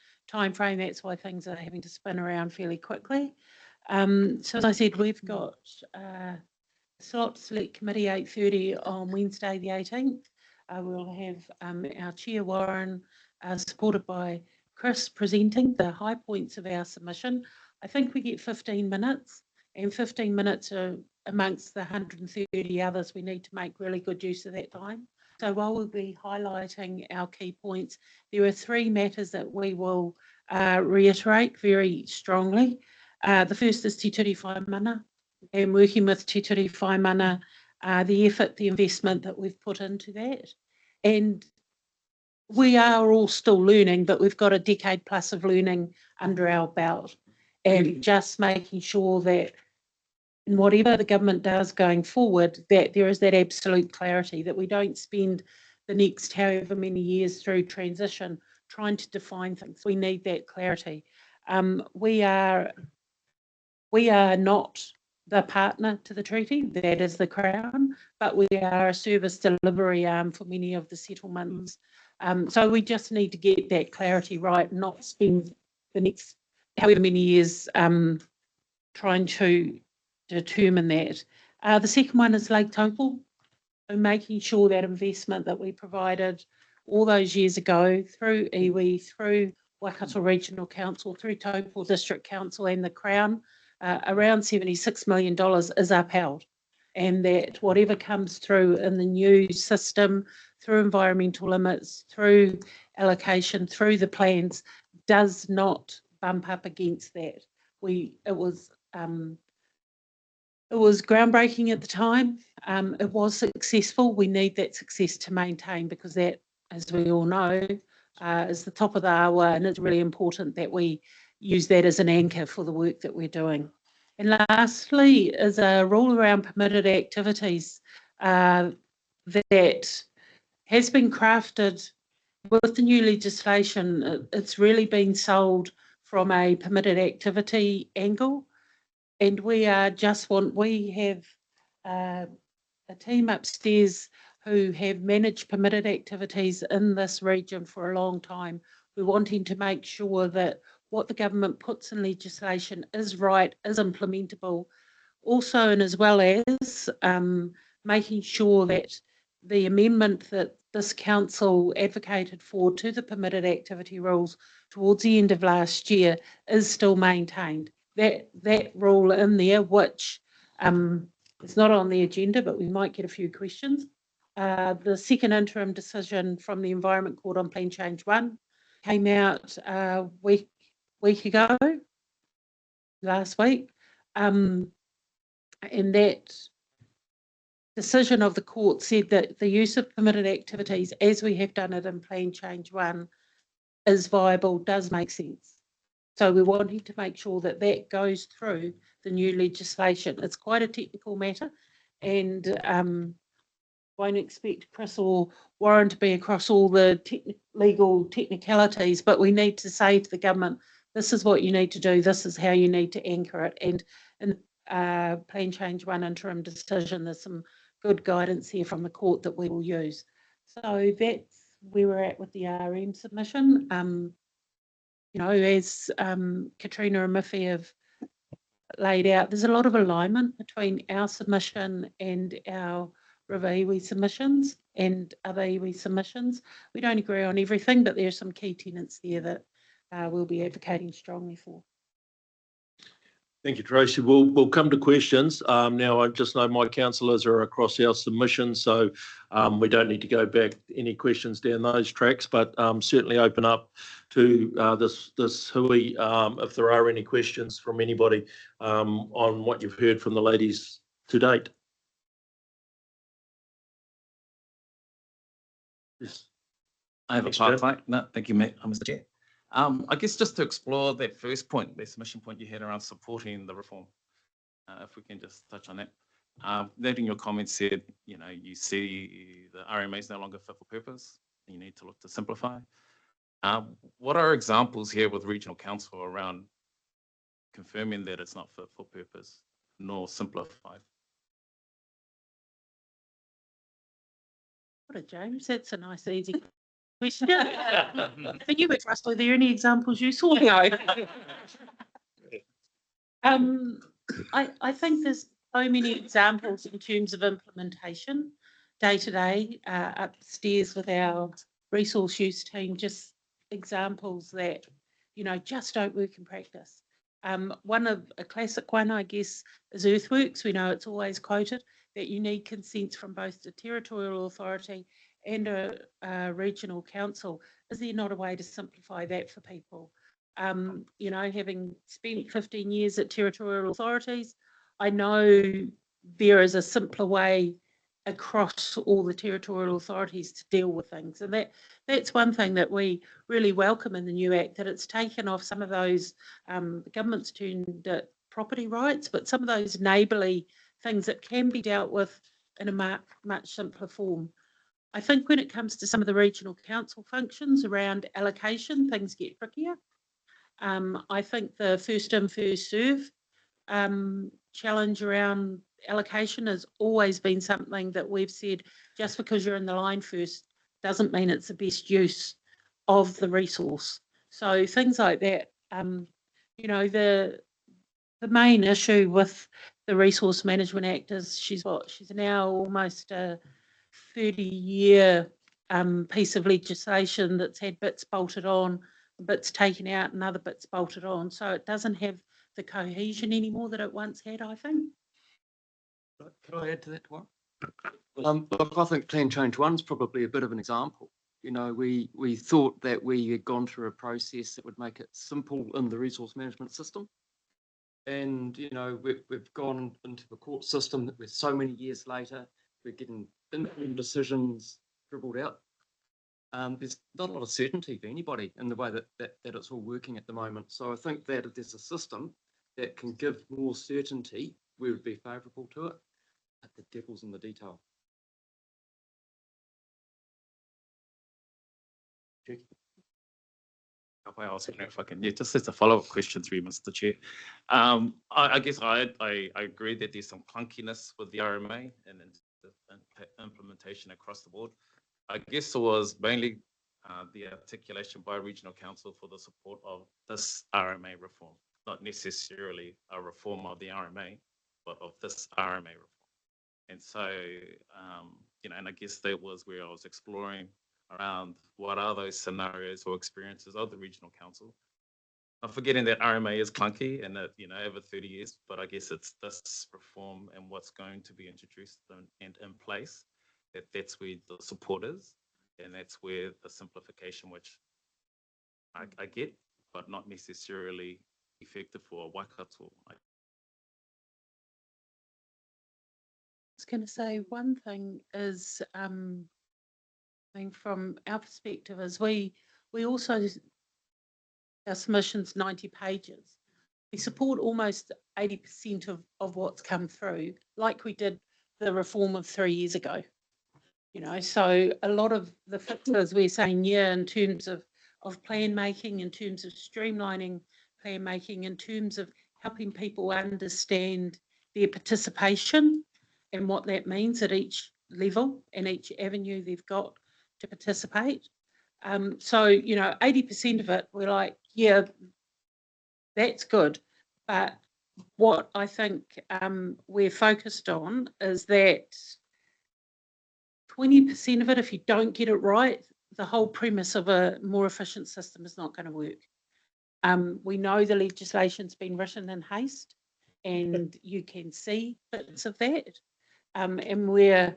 frame. That's why things are having to spin around fairly quickly. So as I said, we've got slot select committee 8:30 on Wednesday the 18th. We'll have our chair Warren, supported by Chris, presenting the high points of our submission. I think we get 15 minutes, and 15 minutes are amongst the 130 others. We need to make really good use of that time. So while we'll be highlighting our key points, there are 3 matters that we will reiterate very strongly. The first is Te Ture Whai Mana, and working with Te Ture Whai Mana, the effort, the investment that we've put into that. And we are all still learning, but we've got a decade plus of learning under our belt, and just making sure that in whatever the government does going forward, that there is that absolute clarity, that we don't spend the next however many years through transition trying to define things. We need that clarity. We are not the partner to the treaty, that is the Crown, but we are a service delivery arm for many of the settlements. So we just need to get that clarity right, not spend the next however many years trying to determine that. The second one is Lake Taupo, so making sure that investment that we provided all those years ago through iwi, through Waikato Regional Council, through Taupo District Council and the Crown, around $76 million is upheld, and that whatever comes through in the new system, through environmental limits, through allocation, through the plans, does not bump up against that. It was groundbreaking at the time. It was successful. We need that success to maintain, because that, as we all know, is the top of the awa, and it's really important that we use that as an anchor for the work that we're doing. And lastly is a rule around permitted activities that has been crafted with the new legislation. It's really been sold from a permitted activity angle, and we have a team upstairs who have managed permitted activities in this region for a long time. We're wanting to make sure that what the government puts in legislation is right, is implementable. Also, and as well as making sure that the amendment that this council advocated for to the permitted activity rules towards the end of last year is still maintained. That rule in there, which it's not on the agenda, but we might get a few questions. The second interim decision from the Environment Court on Plan Change 1 came out a week ago, last week. And that decision of the court said that the use of permitted activities, as we have done it in Plan Change 1, is viable, does make sense. So we're wanting to make sure that that goes through the new legislation. It's quite a technical matter, and won't expect Chris or Warren to be across all the legal technicalities, but we need to say to the government, this is what you need to do, this is how you need to anchor it. And in Plan Change 1 interim decision, there's some good guidance here from the court that we will use. So that's where we're at with the RM submission. You know, as Katrina and Miffy have laid out, there's a lot of alignment between our submission and our river iwi submissions and other iwi submissions. We don't agree on everything, but there are some key tenets there that we'll be advocating strongly for. Thank you, Tracy. We'll come to questions. Now, I just know my councillors are across our submissions, so we don't need to go back any questions down those tracks, but certainly open up to this hui if there are any questions from anybody on what you've heard from the ladies to date. Yes. I have a Thanks, Joe. part. No, thank you, Mr. Chair. I guess just to explore that first point, the submission point you had around supporting the reform, if we can just touch on that. That in your comments said, you know, you see the RMA is no longer fit for purpose. You need to look to simplify. What are examples here with regional council around confirming that it's not fit for purpose nor simplified? What a James, that's a nice easy question. For you, Trust, are there any examples you saw? No. I think there's so many examples in terms of implementation day to day upstairs with our resource use team, just examples that, you know, just don't work in practice. A classic one, I guess, is earthworks. We know it's always quoted that you need consent from both the territorial authority and a regional council. Is there not a way to simplify that for people? You know, having spent 15 years at territorial authorities, I know there is a simpler way across all the territorial authorities to deal with things. And that's one thing that we really welcome in the new Act, that it's taken off some of those, the government's turned at property rights, but some of those neighbourly things that can be dealt with in a much simpler form. I think when it comes to some of the regional council functions around allocation, things get trickier. I think the first in, first serve challenge around allocation has always been something that we've said, just because you're in the line first doesn't mean it's the best use of the resource. So things like that, you know, the main issue with the Resource Management Act is she's now almost a 30-year piece of legislation that's had bits bolted on, bits taken out and other bits bolted on. So it doesn't have the cohesion anymore that it once had, I think. Can I add to that one? Look, I think Plan Change 1 is probably a bit of an example. You know, we thought that we had gone through a process that would make it simple in the resource management system. And, you know, we've gone into the court system that we're so many years later, we're getting interim decisions dribbled out. There's not a lot of certainty for anybody in the way that it's all working at the moment. So I think that if there's a system that can give more certainty, we would be favourable to it. But the devil's in the detail. If I can, yeah, just as a follow-up question through Mr. Chair. I guess I agree that there's some clunkiness with the RMA and the implementation across the board. I guess it was mainly the articulation by regional council for the support of this RMA reform, not necessarily a reform of the RMA, but of this RMA reform. And so, you know, and I guess that was where I was exploring around what are those scenarios or experiences of the regional council. I'm forgetting that RMA is clunky and that, you know, over 30 years, but I guess it's this reform and what's going to be introduced and in place, that's where the support is, and that's where the simplification, which I get, but not necessarily effective for Waikato. I was going to say one thing is, I mean, from our perspective is we also, our submission's 90 pages. We support almost 80% of what's come through, like we did the reform of 3 years ago. You know, so a lot of the fixes we're saying, yeah, in terms of plan making, in terms of streamlining plan making, in terms of helping people understand their participation and what that means at each level and each avenue they've got to participate. So, you know, 80% of it, we're like, yeah, that's good. But what I think we're focused on is that 20% of it, if you don't get it right, the whole premise of a more efficient system is not going to work. We know the legislation's been written in haste, and you can see bits of that. And we're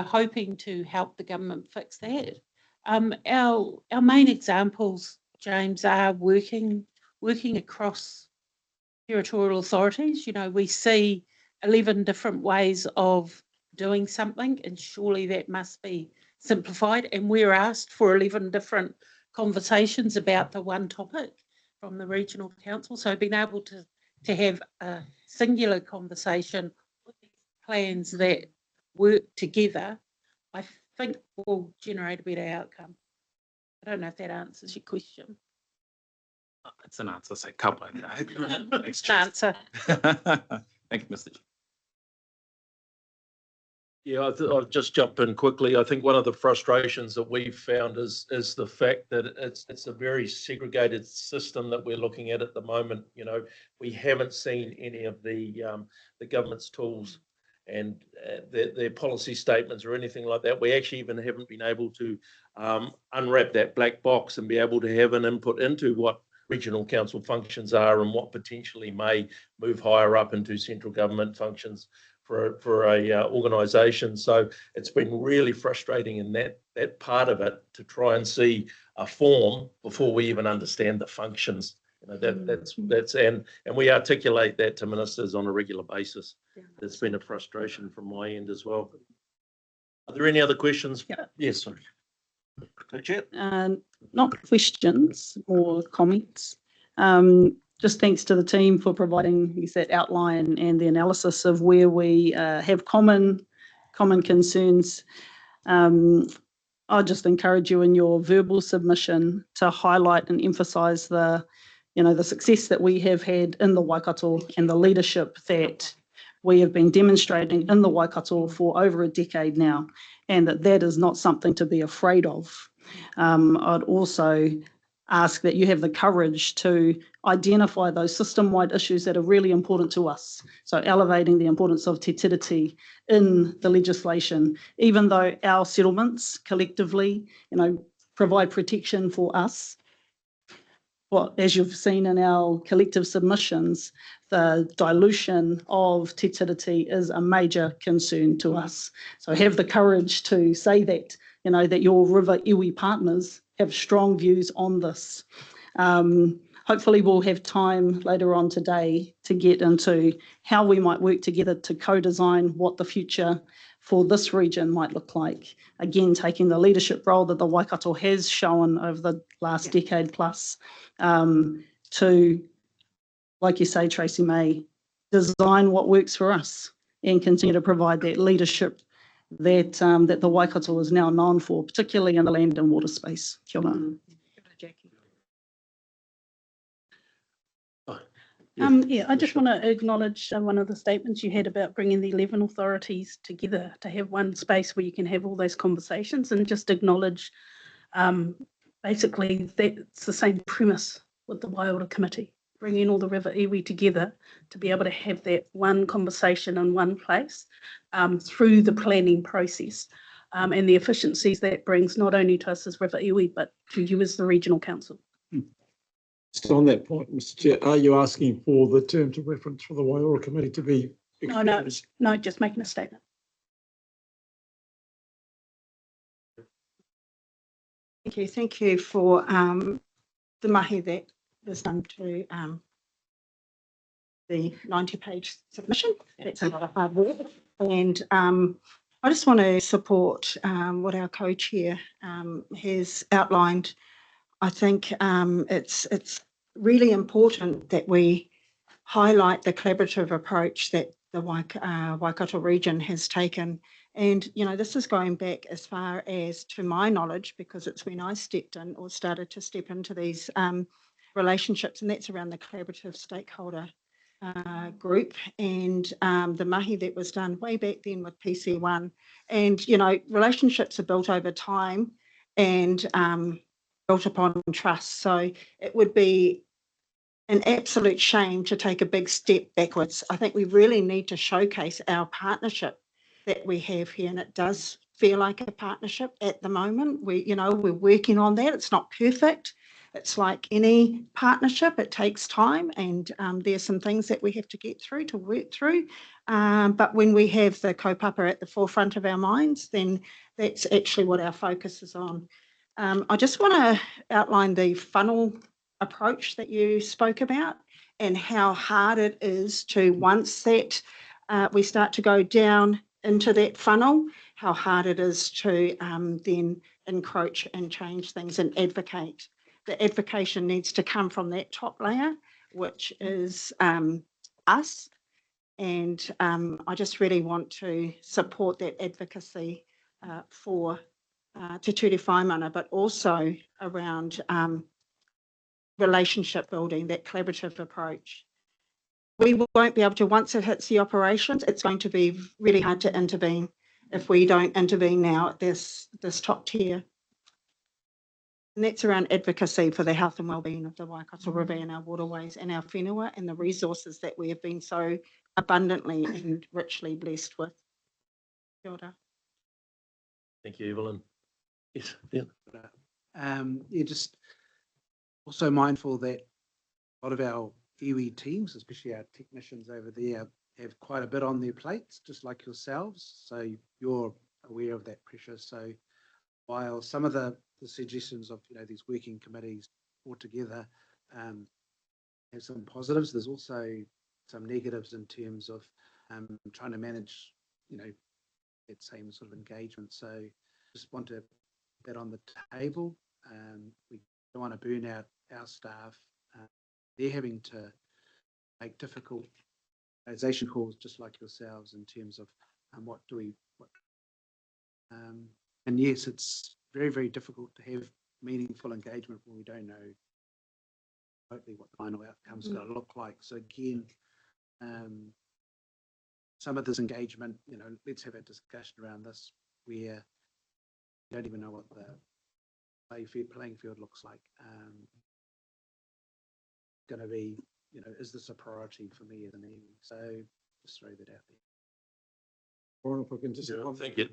hoping to help the government fix that. Our main examples, James, are working across territorial authorities. You know, we see 11 different ways of doing something, and surely that must be simplified. And we're asked for 11 different conversations about the one topic from the regional council. So being able to have a singular conversation with these plans that work together, I think will generate a better outcome. I don't know if that answers your question. It's an answer, so come on. It's an answer. Thank you, Mr. Chair. Yeah, I'll just jump in quickly. I think one of the frustrations that we've found is the fact that it's a very segregated system that we're looking at the moment. You know, we haven't seen any of the government's tools and their policy statements or anything like that. We actually even haven't been able to unwrap that black box and be able to have an input into what regional council functions are and what potentially may move higher up into central government functions for a organisation. So it's been really frustrating in that part of it to try and see a form before we even understand the functions. You know, that's and we articulate that to ministers on a regular basis. It's been a frustration from my end as well. Are there any other questions? Yeah. Yes, sorry. Chair. Not questions or comments. Just thanks to the team for providing that outline and the analysis of where we have common concerns. I'll just encourage you in your verbal submission to highlight and emphasise the success that we have had in the Waikato and the leadership that we have been demonstrating in the Waikato for over a decade now, and that is not something to be afraid of. I'd also ask that you have the courage to identify those system-wide issues that are really important to us. So elevating the importance of te tiriti in the legislation, even though our settlements collectively, provide protection for us. Well, as you've seen in our collective submissions, the dilution of te tiriti is a major concern to us. So have the courage to say that, that your river iwi partners have strong views on this. Hopefully we'll have time later on today to get into how we might work together to co-design what the future for this region might look like. Again, taking the leadership role that the Waikato has shown over the last decade plus to, like you say, Tracy May, design what works for us and continue to provide that leadership that the Waikato is now known for, particularly in the land and water space. Kia ora. Jackie. I just want to acknowledge one of the statements you had about bringing the 11 authorities together to have one space where you can have all those conversations, and just acknowledge basically that it's the same premise with the Waiora Committee, bringing all the river iwi together to be able to have that one conversation in one place through the planning process and the efficiencies that brings not only to us as river iwi, but to you as the regional council. Just on that point, Mr. Chair, are you asking for the terms of reference for the Waiora Committee to be extended? No, just making a statement. Thank you for the mahi that was done to the 90-page submission. That's a lot of hard work. And I just want to support what our co-chair has outlined. I think it's really important that we highlight the collaborative approach that the Waikato region has taken. And, this is going back as far as, to my knowledge, because it's when I stepped in or started to step into these relationships, and that's around the collaborative stakeholder group and the mahi that was done way back then with PC1. And, relationships are built over time and built upon trust. So it would be an absolute shame to take a big step backwards. I think we really need to showcase our partnership that we have here, and it does feel like a partnership at the moment. We're working on that. It's not perfect, it's like any partnership, it takes time, and there's some things that we have to get through, to work through. But when we have the kaupapa at the forefront of our minds, then that's actually what our focus is on. I just want to outline the funnel approach that you spoke about, and how hard it is to, once that we start to go down into that funnel, how hard it is to then encroach and change things and advocate. The advocation needs to come from that top layer, which is us. And I just really want to support that advocacy for Te Ture Whaimana, but also around relationship building, that collaborative approach. We won't be able to, once it hits the operations, it's going to be really hard to intervene if we don't intervene now at this top tier. And that's around advocacy for the health and wellbeing of the Waikato River and our waterways and our whenua and the resources that we have been so abundantly and richly blessed with. Kia ora. Thank you, Evelyn. Yes, Dan. You're just also mindful that a lot of our iwi teams, especially our technicians over there, have quite a bit on their plates, just like yourselves. So you're aware of that pressure. So while some of the suggestions of these working committees altogether have some positives, there's also some negatives in terms of trying to manage that same sort of engagement. So just want to put that on the table. We don't want to burn out our staff. They're having to make difficult organisation calls, just like yourselves, in terms of what do we. And yes, it's very, very difficult to have meaningful engagement when we don't know hopefully what the final outcome's going to look like. So again, some of this engagement, let's have a discussion around this where you don't even know what the playing field looks like. Going to be, is this a priority for me as an EE? So just throw that out there. Warren, if I can just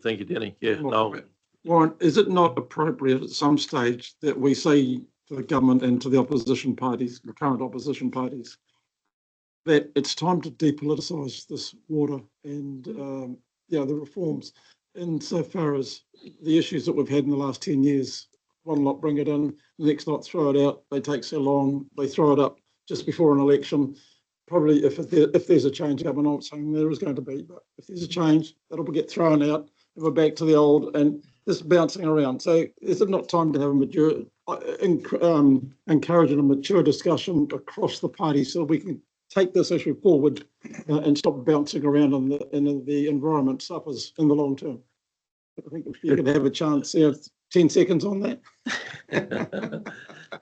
Thank you, Danny. Yeah, no. Warren, is it not appropriate at some stage that we say to the government and to the opposition parties, the current opposition parties, that it's time to depoliticise this water and the reforms, insofar as the issues that we've had in the last 10 years? One lot bring it in, the next lot throw it out. They take so long, they throw it up just before an election. Probably if there's a change, I'm not saying there is going to be, but if there's a change, that'll get thrown out and we're back to the old and just bouncing around. So is it not time to have a mature, encouraging a mature discussion across the party so we can take this issue forward and stop bouncing around and the environment suffers in the long term? I think if you could have a chance, 10 seconds on that.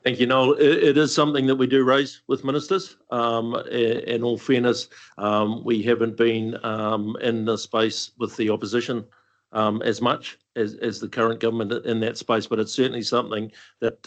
Thank you, Noel. It is something that we do raise with ministers. In all fairness, we haven't been in the space with the opposition as much as the current government in that space, but it's certainly something that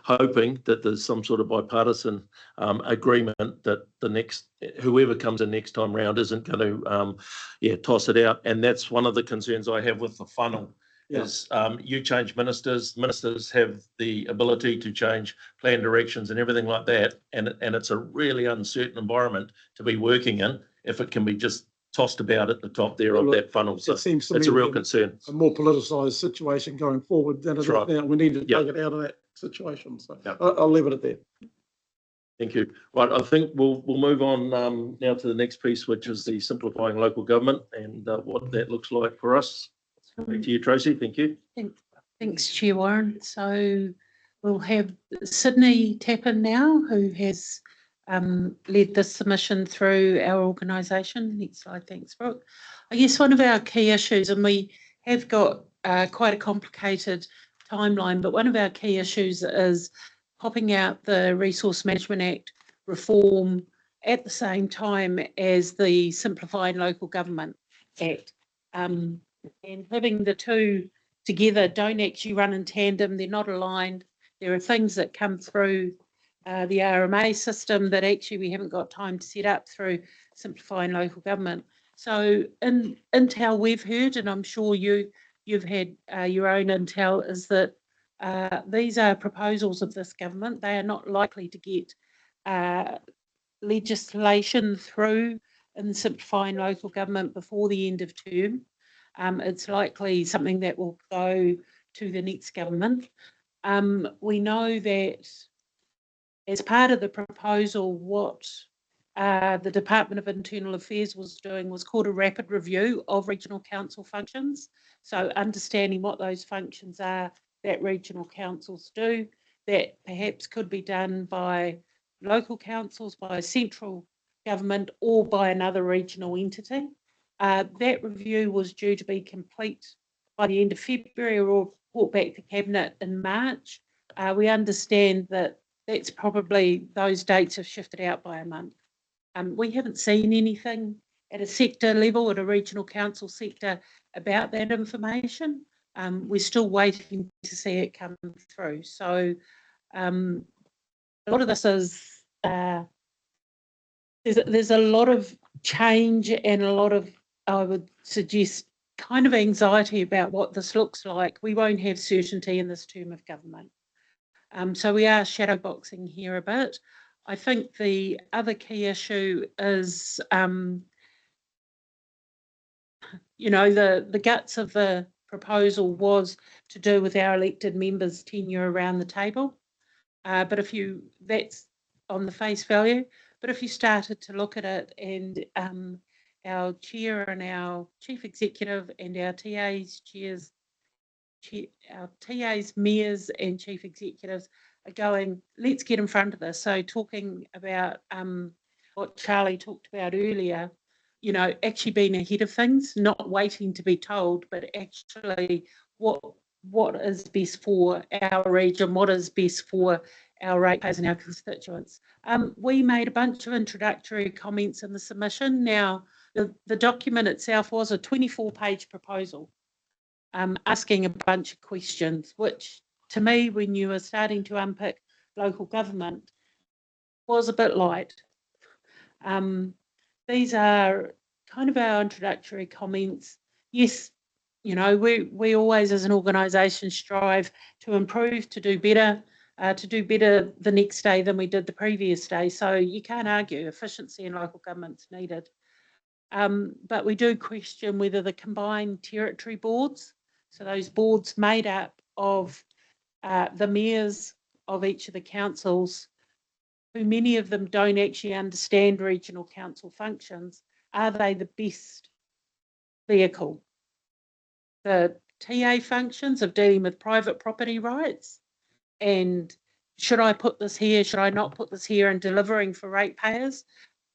hoping that there's some sort of bipartisan agreement that the next, whoever comes in next time round isn't going to toss it out. And that's one of the concerns I have with the funnel. Is you change ministers have the ability to change plan directions and everything like that, and it's a really uncertain environment to be working in if it can be just tossed about at the top there of that funnel. So it's a real concern. A more politicised situation going forward than it is now. We need to take it out of that situation. So I'll leave it at that. Thank you. Right, I think we'll move on now to the next piece, which is the simplifying local government and what that looks like for us. Back to you, Tracy. Thank you. Thanks, Chair Warren. So we'll have Sydney Tappan now, who has led this submission through our organisation. Next slide, thanks, Brooke. I guess one of our key issues, and we have got quite a complicated timeline, but one of our key issues is popping out the Resource Management Act reform at the same time as the Simplifying Local Government Act. And having the two together don't actually run in tandem, they're not aligned. There are things that come through the RMA system that actually we haven't got time to set up through Simplifying Local Government. So in intel we've heard, and I'm sure you've had your own intel, is that These are proposals of this government. They are not likely to get legislation through in simplifying local government before the end of term. It's likely something that will go to the next government. We know that as part of the proposal, what the Department of Internal Affairs was doing was called a rapid review of regional council functions. So understanding what those functions are that regional councils do, that perhaps could be done by local councils, by central government, or by another regional entity. That review was due to be complete by the end of February or brought back to Cabinet in March. We understand that that's probably, those dates have shifted out by a month. We haven't seen anything at a sector level, at a regional council sector, about that information. We're still waiting to see it come through. So a lot of this is, there's a lot of change and a lot of, I would suggest, kind of anxiety about what this looks like. We won't have certainty in this term of government. So we are shadowboxing here a bit. I think the other key issue is, you know, the guts of the proposal was to do with our elected members' tenure around the table. But if you, that's on the face value, but if you started to look at it and our chair and our chief executive and our TAs, chairs, our TAs, mayors and chief executives are going, let's get in front of this. So talking about what Charlie talked about earlier, you know, actually being ahead of things, not waiting to be told, but actually what is best for our region, what is best for our ratepayers and our constituents. We made a bunch of introductory comments in the submission. Now, the document itself was a 24-page proposal, asking a bunch of questions, which to me, when you were starting to unpick local government, was a bit light. These are kind of our introductory comments. Yes, you know, we always as an organisation strive to improve, to do better the next day than we did the previous day. So you can't argue efficiency in local government's needed. But we do question whether the combined territory boards, so those boards made up of the mayors of each of the councils, who many of them don't actually understand regional council functions, are they the best vehicle? The TA functions of dealing with private property rights, and should I put this here, should I not put this here, and delivering for ratepayers,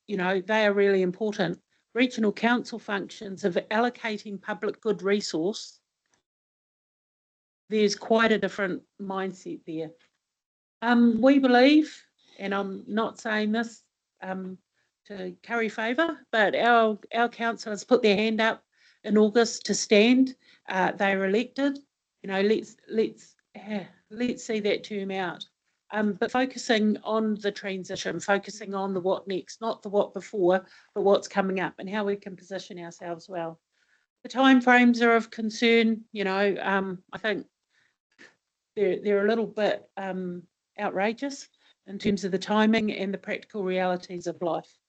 you know, they are really important. Regional council functions of allocating public good resource, there's quite a different mindset there. We believe, and I'm not saying this to curry favour, but our councillors put their hand up in August to stand. They were elected. You know, let's see that term out. But focusing on the transition, focusing on the what next, not the what before, but what's coming up and how we can position ourselves well. The timeframes are of concern. You know, I think they're a little bit outrageous in terms of the timing and the practical realities of life.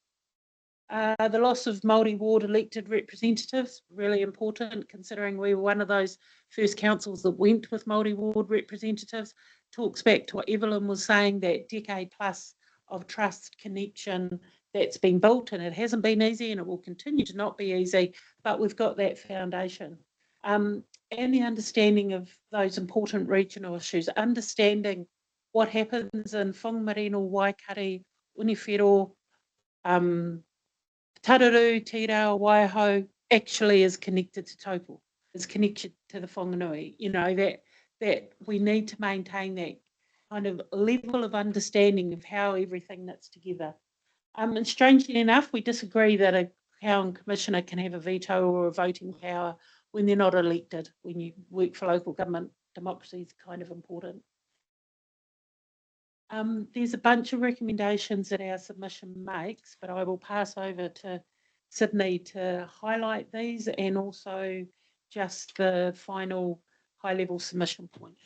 The loss of Māori ward elected representatives, really important, considering we were one of those first councils that went with Māori ward representatives. Talks back to what Evelyn was saying, that decade plus of trust connection that's been built, and it hasn't been easy and it will continue to not be easy, but we've got that foundation. And the understanding of those important regional issues, understanding what happens in Whangamareno, Waikari, Unifero, Taruru, Te Reo, Waiho, actually is connected to Taupo, is connected to the Whanganui. You know, that we need to maintain that kind of level of understanding of how everything knits together. And strangely enough, we disagree that a Crown Commissioner can have a veto or a voting power when they're not elected. When you work for local government, democracy is kind of important. There's a bunch of recommendations that our submission makes, but I will pass over to Sydney to highlight these and also just the final high-level submission points.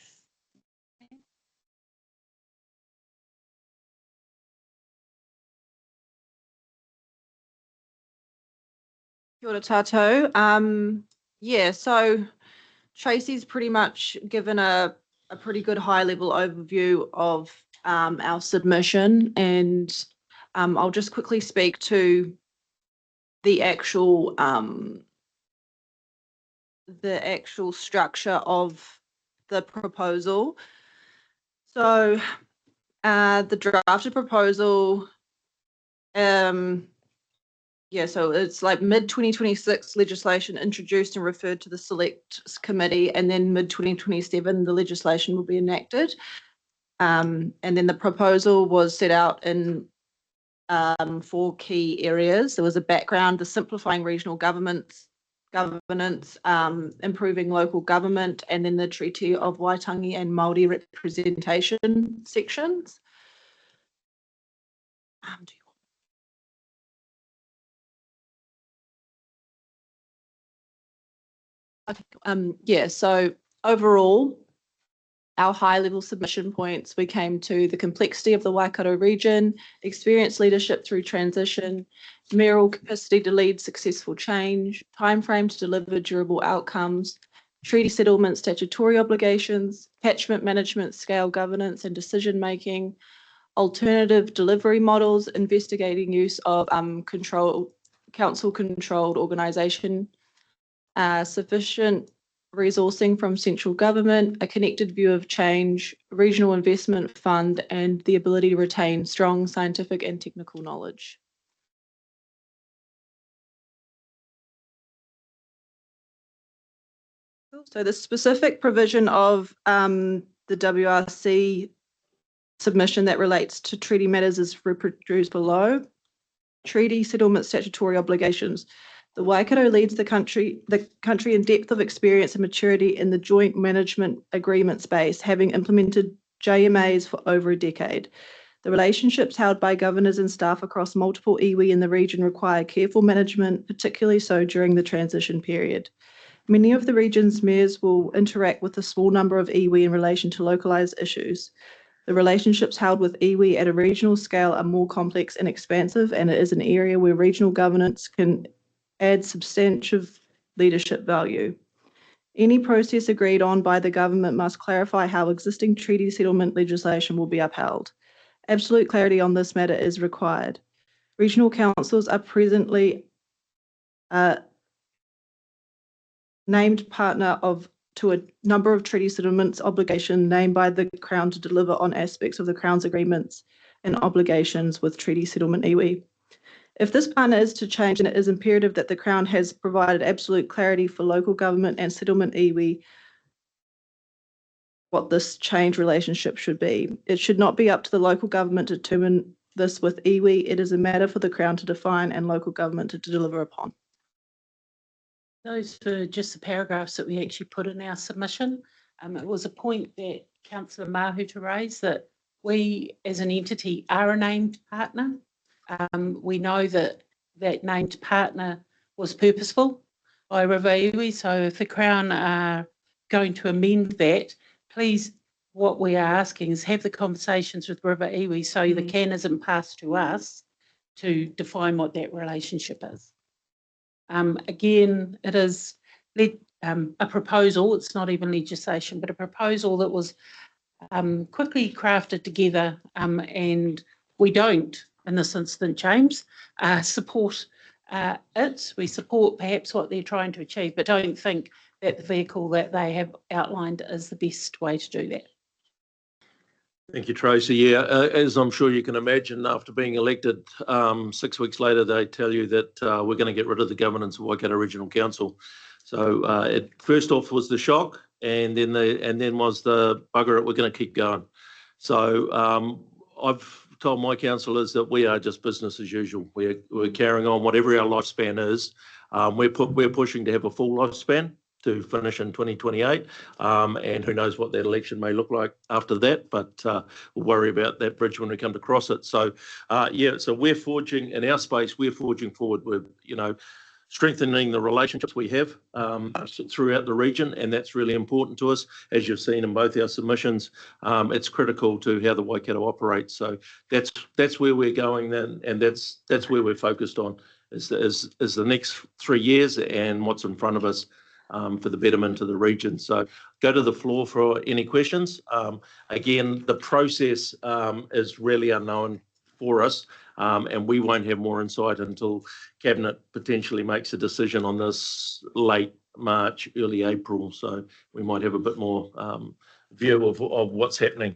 Kia ora tātou. Yeah, so Tracy's pretty much given a pretty good high level overview of our submission, and I'll just quickly speak to the actual structure of the proposal. So the drafted proposal, yeah, so it's like mid-2026 legislation introduced and referred to the Select Committee, and then mid-2027 the legislation will be enacted. And then the proposal was set out in 4 key areas. There was a background, the simplifying regional governance, improving local government, and then the Treaty of Waitangi and Māori representation sections. Yeah, so overall, our high-level submission points, we came to the complexity of the Waikato region, experienced leadership through transition, mayoral capacity to lead successful change, timeframe to deliver durable outcomes, treaty settlement statutory obligations, catchment management, scale governance and decision-making, alternative delivery models, investigating use of council-controlled organisation, sufficient resourcing from central government, a connected view of change, regional investment fund, and the ability to retain strong scientific and technical knowledge. So the specific provision of the WRC submission that relates to treaty matters is reproduced below. Treaty settlement statutory obligations. The Waikato leads the country in depth of experience and maturity in the joint management agreement space, having implemented JMAs for over a decade. The relationships held by governors and staff across multiple iwi in the region require careful management, particularly so during the transition period. Many of the region's mayors will interact with a small number of iwi in relation to localised issues. The relationships held with iwi at a regional scale are more complex and expansive, and it is an area where regional governance can add substantive leadership value. Any process agreed on by the government must clarify how existing treaty settlement legislation will be upheld. Absolute clarity on this matter is required. Regional councils are presently named partner to a number of treaty settlements obligation named by the Crown to deliver on aspects of the Crown's agreements and obligations with treaty settlement iwi. If this partner is to change, then it is imperative that the Crown has provided absolute clarity for local government and settlement iwi what this change relationship should be. It should not be up to the local government to determine this with iwi. It is a matter for the Crown to define and local government to deliver upon. Those were just the paragraphs that we actually put in our submission. It was a point that Councillor Mahuta raised, that we as an entity are a named partner. We know that that named partner was purposeful by River Iwi, so if the Crown are going to amend that, please, what we are asking is have the conversations with River Iwi so the can isn't passed to us to define what that relationship is. Again, it is a proposal, it's not even legislation, but a proposal that was quickly crafted together, and we don't, in this instance, James, support it. We support perhaps what they're trying to achieve, but don't think that the vehicle that they have outlined is the best way to do that. Thank you, Tracy. Yeah, as I'm sure you can imagine, after being elected, 6 weeks later, they tell you that we're going to get rid of the governance of Waikato Regional Council. So it first off was the shock, and then was the bugger it, we're going to keep going. So I've told my councillors that we are just business as usual. We're carrying on whatever our lifespan is. We're pushing to have a full lifespan to finish in 2028, and who knows what that election may look like after that, but we'll worry about that bridge when we come to cross it. So yeah, so we're forging, in our space, we're forging forward with, strengthening the relationships we have throughout the region, and that's really important to us. As you've seen in both our submissions, it's critical to how the Waikato operates. So that's where we're going then, and that's where we're focused on. is the next 3 years and what's in front of us for the betterment of the region. So go to the floor for any questions. Again, the process is really unknown for us, and we won't have more insight until Cabinet potentially makes a decision on this late March, early April. So we might have a bit more view of what's happening.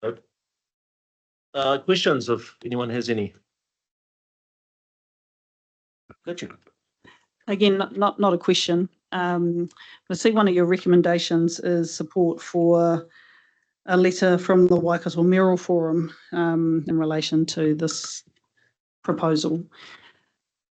So, questions, if anyone has any. Gotcha. Again, not a question. I see one of your recommendations is support for a letter from the Waikato Mayoral Forum in relation to this proposal.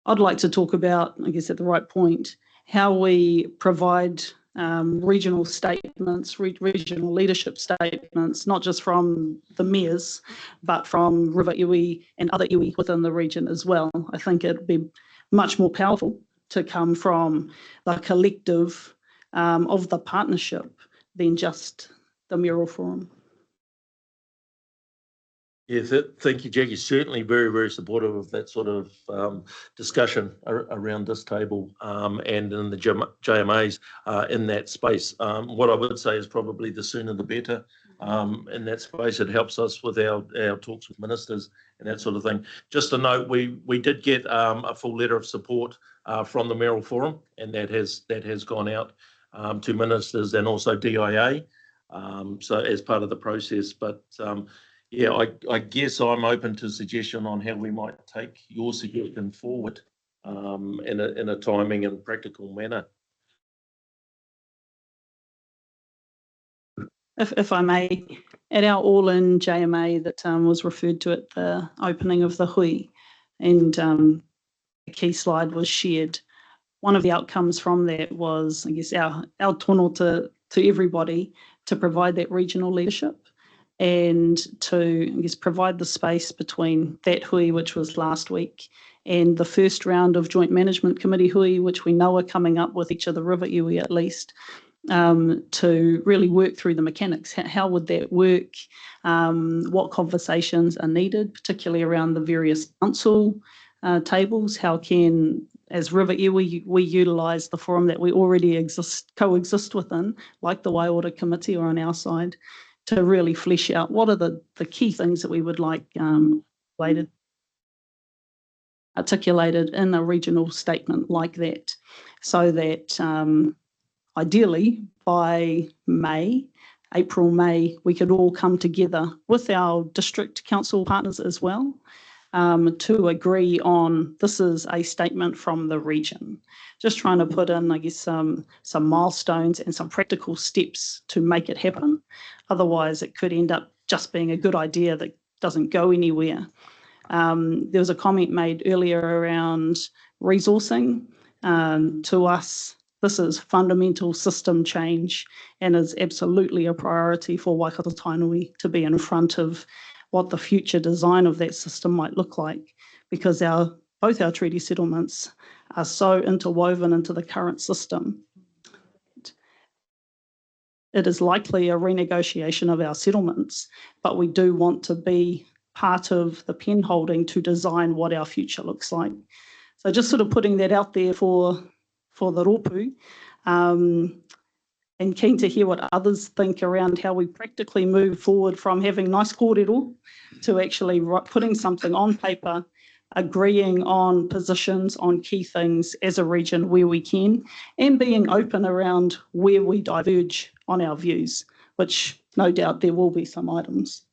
I'd like to talk about, I guess at the right point, how we provide regional statements, regional leadership statements, not just from the mayors, but from River iwi and other iwi within the region as well. I think it'd be much more powerful to come from the collective of the partnership than just the Mayoral Forum. Yes, thank you, Jackie. Certainly very, very supportive of that sort of discussion around this table and in the JMAs in that space. What I would say is probably the sooner the better in that space. It helps us with our talks with ministers and that sort of thing. Just a note, we did get a full letter of support from the Mayoral Forum, and that has gone out to ministers and also DIA, so as part of the process. But yeah, I guess I'm open to suggestion on how we might take your suggestion forward in a timing and practical manner. If I may, at our all-in JMA that was referred to at the opening of the hui, and a key slide was shared, one of the outcomes from that was, I guess, our tono to everybody to provide that regional leadership and to, I guess, provide the space between that hui, which was last week, and the first round of Joint Management Committee hui, which we know are coming up with each of the river iwi at least, to really work through the mechanics. How would that work? What conversations are needed, particularly around the various council tables? How can, as river iwi, we utilise the forum that we already coexist within, like the Waiora Committee or on our side, to really flesh out what are the key things that we would like articulated in a regional statement like that, so that ideally by April, May, we could all come together with our district council partners as well to agree on this is a statement from the region. Just trying to put in, I guess, some milestones and some practical steps to make it happen. Otherwise, it could end up just being a good idea that doesn't go anywhere. There was a comment made earlier around resourcing. To us, this is fundamental system change and is absolutely a priority for Waikato Tainui to be in front of what the future design of that system might look like, because both our treaty settlements are so interwoven into the current system. It is likely a renegotiation of our settlements, but we do want to be part of the pen holding to design what our future looks like. So just sort of putting that out there for the rōpū, and keen to hear what others think around how we practically move forward from having nice kōrero to actually putting something on paper, agreeing on positions on key things as a region where we can, and being open around where we diverge on our views, which no doubt there will be some items.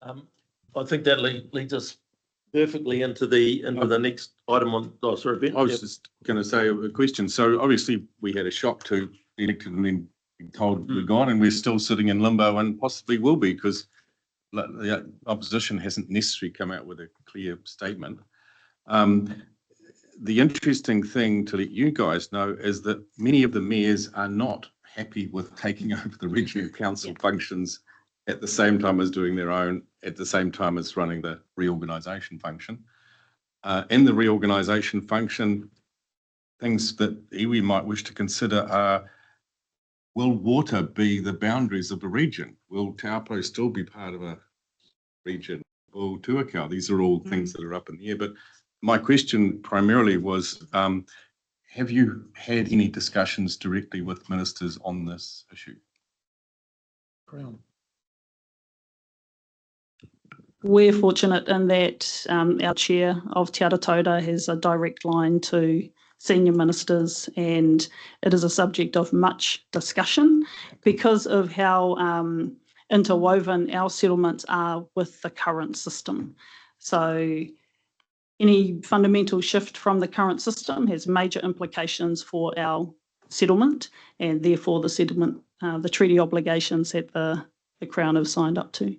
I think that leads us perfectly into the next item on. Oh, sorry, Ben. I was just going to say a question. So obviously we had a shock to be elected and then being told we're gone, and we're still sitting in limbo and possibly will be, because the opposition hasn't necessarily come out with a clear statement. The interesting thing to let you guys know is that many of the mayors are not happy with taking over the regional council functions at the same time as doing their own, at the same time as running the reorganisation function. In the reorganisation function, things that iwi might wish to consider are, will water be the boundaries of the region? Will Taupo still be part of a region? Well, tuakau, these are all things that are up in the air, but my question primarily was, have you had any discussions directly with ministers on this issue? Crown. We're fortunate in that our chair of Te Aratauta has a direct line to senior ministers, and it is a subject of much discussion because of how interwoven our settlements are with the current system. So any fundamental shift from the current system has major implications for our settlement and therefore the settlement, the treaty obligations that the Crown have signed up to.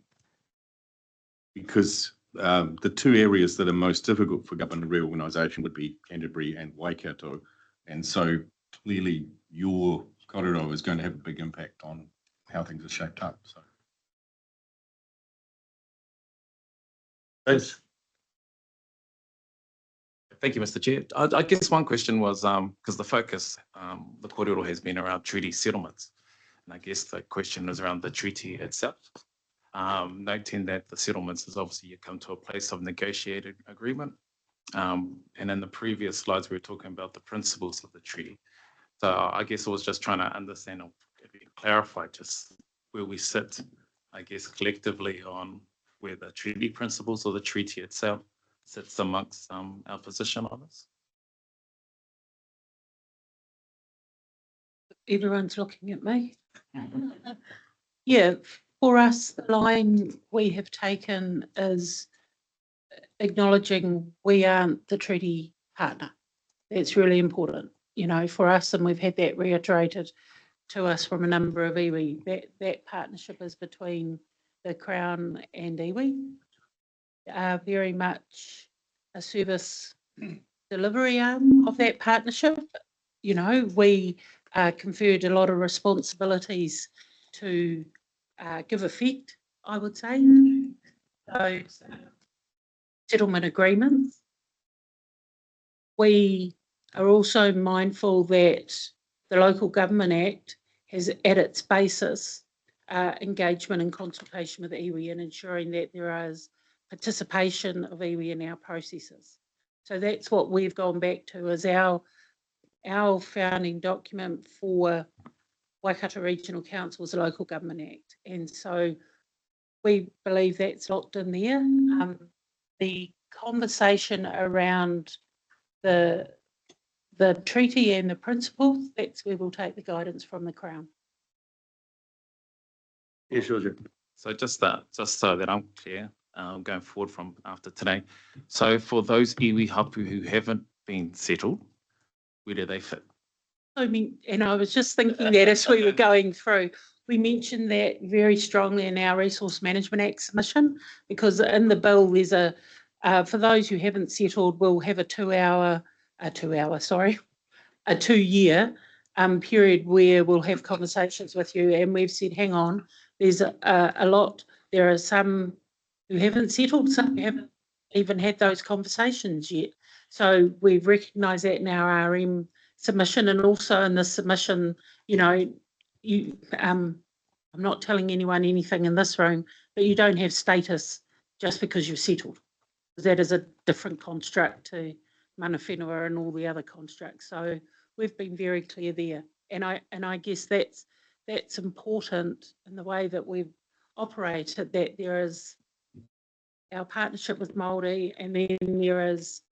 Because the two areas that are most difficult for government reorganisation would be Canterbury and Waikato. And so clearly your Kōrero is going to have a big impact on how things are shaped up. So. Thanks. Thank you, Mr. Chair. I guess one question was, because the focus, the Kōrero has been around treaty settlements. And I guess the question is around the treaty itself. Noting that the settlements is obviously you come to a place of negotiated agreement. And in the previous slides, we were talking about the principles of the treaty. So I guess I was just trying to understand or clarify just where we sit, I guess, collectively on where the treaty principles or the treaty itself sits amongst our position on this. Everyone's looking at me. Yeah, for us, the line we have taken is acknowledging we aren't the treaty partner. That's really important, you know, for us, and we've had that reiterated to us from a number of iwi. That partnership is between the Crown and iwi. Very much a service delivery arm of that partnership. You know, we conferred a lot of responsibilities to give effect, I would say, those settlement agreements. We are also mindful that the Local Government Act has at its basis engagement and consultation with iwi and ensuring that there is participation of iwi in our processes. So that's what we've gone back to as our founding document for Waikato Regional Council's Local Government Act. And so we believe that's locked in there. The conversation around the treaty and the principles, that's where we'll take the guidance from the Crown. Yeah, sure, Jim. So just so that I'm clear, going forward from after today. So for those iwi hapu who haven't been settled, where do they fit? I mean, and I was just thinking that as we were going through, we mentioned that very strongly in our Resource Management Act submission, because in the bill there's for those who haven't settled, we'll have a 2 year period where we'll have conversations with you. And we've said, hang on, there's a lot, there are some who haven't settled, some who haven't even had those conversations yet. So we've recognised that in our RM submission, and also in the submission, you know, I'm not telling anyone anything in this room, but you don't have status just because you've settled. That is a different construct to mana whenua and all the other constructs. So we've been very clear there. And I guess that's important in the way that we've operated, that there is our partnership with Māori, and then there is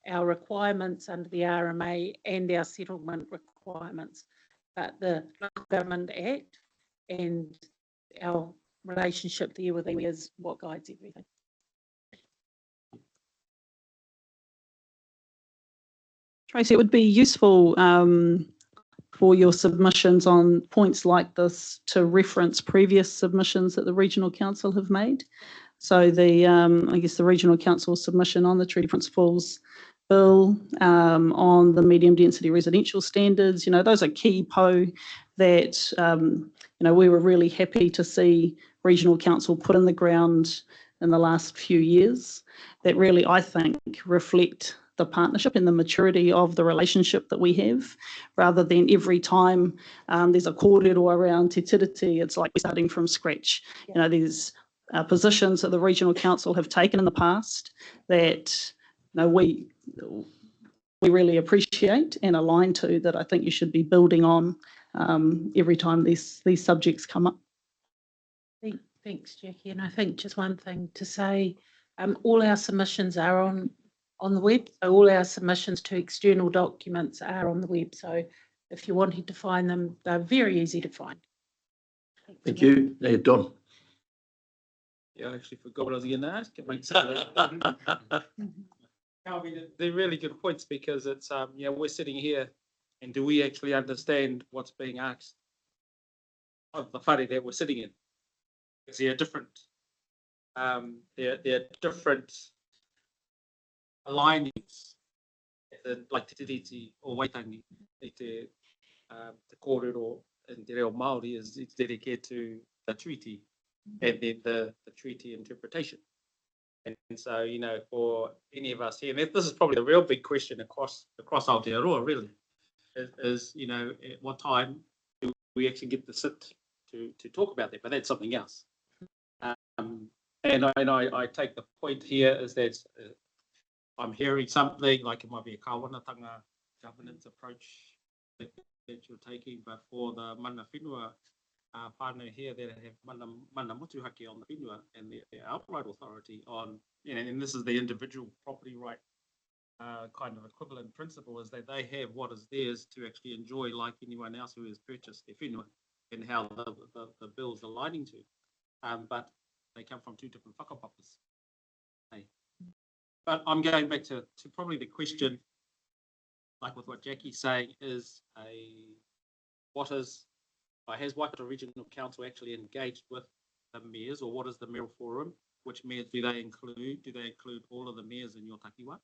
our requirements under the RMA and our settlement requirements. But the Local Government Act and our relationship there with iwi is what guides everything. Tracy, it would be useful for your submissions on points like this to reference previous submissions that the Regional Council have made. So I guess the Regional Council submission on the Treaty Principles Bill, on the medium density residential standards, you know, those are key that, you know, we were really happy to see Regional Council put in the ground in the last few years that really, I think, reflect the partnership and the maturity of the relationship that we have, rather than every time there's a kōrero around te tiriti, it's like we're starting from scratch. You know, there's positions that the regional council have taken in the past that we really appreciate and align to, that I think you should be building on every time these subjects come up. Thanks, Jackie. And I think just one thing to say, all our submissions are on the web. So all our submissions to external documents are on the web. So if you're wanting to find them, they're very easy to find. Thank you. Now, Don. Yeah, I actually forgot what I was going to ask. I mean, they're really good points because it's, we're sitting here and do we actually understand what's being asked of the whare that we're sitting in? Because they're different, they're different alignings, like Te Tiriti or Waitangi, te Kōrero and Te Reo Māori is dedicated to the treaty and then the treaty interpretation. And so, for any of us here, and this is probably the real big question across Aotearoa, really, is at what time do we actually get to sit to talk about that? But that's something else. And I take the point here is that I'm hearing something like it might be a kawanatanga governance approach that you're taking, but for the mana whenua whānau here that have mana motuhake on the whenua and the outright authority on, and this is the individual property right kind of equivalent principle, is that they have what is theirs to actually enjoy like anyone else who has purchased their whenua, and how the bill's aligning to. But they come from two different whakapapas. Hey. But I'm going back to probably the question, like with what Jackie's saying, is has Waikato Regional Council actually engaged with the mayors, or what is the mayoral forum? Which mayors do they include? Do they include all of the mayors in your takiwa?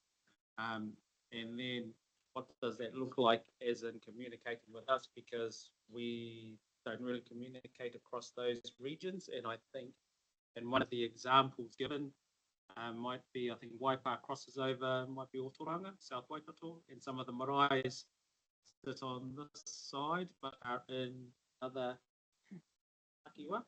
And then what does that look like as in communicating with us? Because we don't really communicate across those regions. And I think, and one of the examples given might be, I think Waipa crosses over, might be Otoranga, South Waikato, and some of the maraes sit on this side, but are in other takiwa.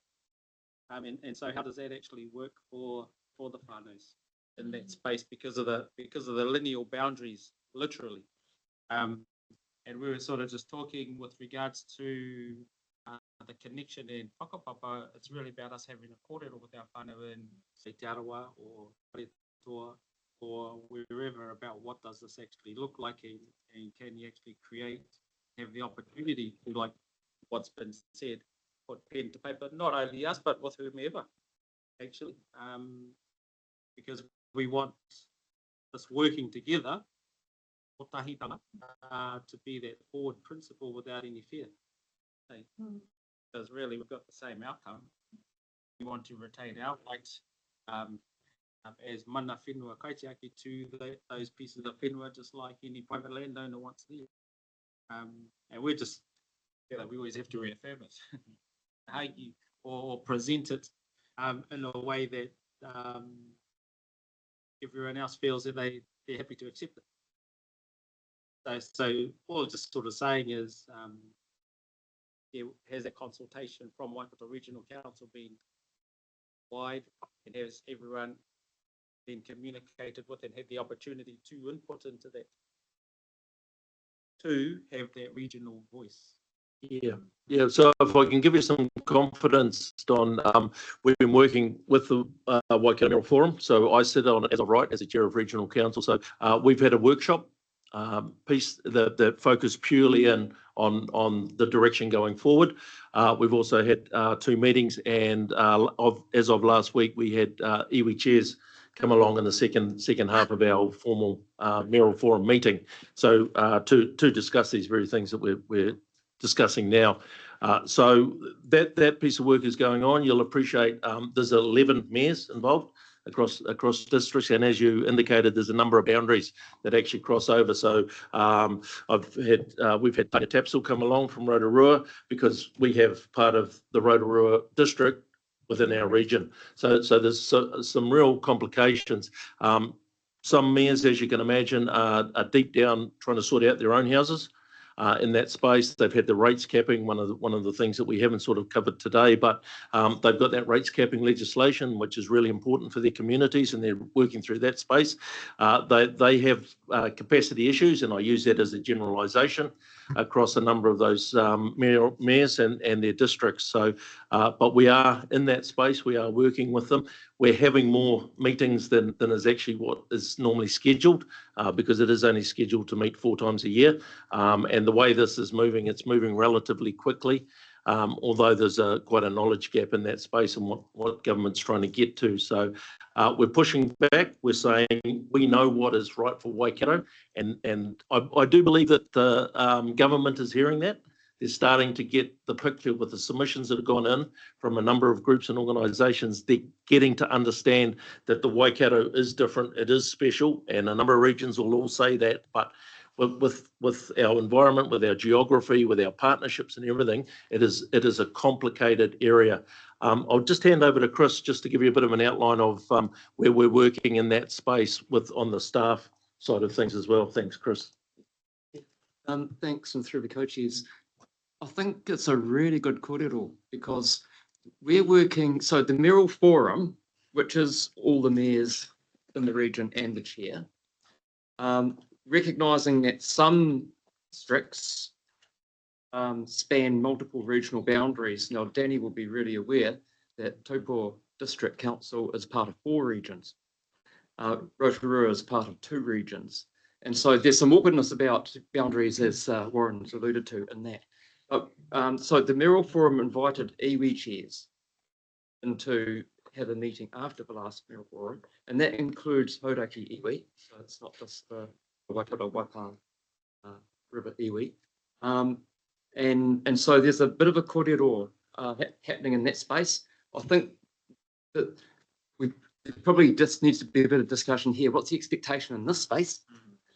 And so how does that actually work for the whānaus in that space because of the lineal boundaries, literally? And we were sort of just talking with regards to the connection in whakapapa. It's really about us having a kōrero with our whānau in, say, Te Arawa or Kōrero or wherever, about what does this actually look like, and can you actually have the opportunity to, like what's been said, put pen to paper, not only us, but with whomever, actually, because we want this working together, to be that forward principle without any fear. Okay? Because really we've got the same outcome. We want to retain our rights as mana whenua kaitiaki to those pieces of whenua, just like any private landowner wants there. And we're just, we always have to reaffirm it or present it in a way that everyone else feels that they're happy to accept it. So all just sort of saying is, has a consultation from Waikato Regional Council been wide, and has everyone been communicated with and had the opportunity to input into that, to have that regional voice? Yeah. So if I can give you some confidence, Don, we've been working with the Waikato Mayoral Forum. So I sit on it as a right as a chair of regional council. So we've had a workshop piece that focused purely on the direction going forward. We've also had 2 meetings, and as of last week, we had iwi chairs come along in the second half of our formal Mayoral Forum meeting. So to discuss these very things that we're discussing now. So that piece of work is going on. You'll appreciate there's 11 mayors involved across districts, and as you indicated, there's a number of boundaries that actually cross over. So we've had Taika Tapsel come along from Rotorua, because we have part of the Rotorua district within our region. So there's some real complications. Some mayors, as you can imagine, are deep down trying to sort out their own houses. in that space. They've had the rates capping, one of the things that we haven't sort of covered today, but they've got that rates capping legislation, which is really important for their communities, and they're working through that space. They have capacity issues, and I use that as a generalisation across a number of those mayors and their districts. So, but we are in that space. We are working with them. We're having more meetings than is actually what is normally scheduled, because it is only scheduled to meet 4 times a year. And the way this is moving, it's moving relatively quickly, although there's quite a knowledge gap in that space and what government's trying to get to. So we're pushing back. We're saying we know what is right for Waikato, and I do believe that the government is hearing that. They're starting to get the picture with the submissions that have gone in from a number of groups and organisations. They're getting to understand that the Waikato is different, it is special, and a number of regions will all say that. But with our environment, with our geography, with our partnerships and everything, it is a complicated area. I'll just hand over to Chris just to give you a bit of an outline of where we're working in that space on the staff side of things as well. Thanks, Chris. Thanks, and through the co-chairs. I think it's a really good kōrero because we're working, so the Mayoral Forum, which is all the mayors in the region and the chair, recognising that some districts span multiple regional boundaries. Now, Danny will be really aware that Taupo District Council is part of 4 regions. Rotorua is part of 2 regions. And so there's some awkwardness about boundaries, as Warren's alluded to in that. So the Mayoral Forum invited iwi chairs to have a meeting after the last Mayoral Forum, and that includes Hauraki iwi, so it's not just the Waikato Waipa River iwi. And so there's a bit of a kōrero happening in that space. I think that we probably just needs to be a bit of discussion here. What's the expectation in this space,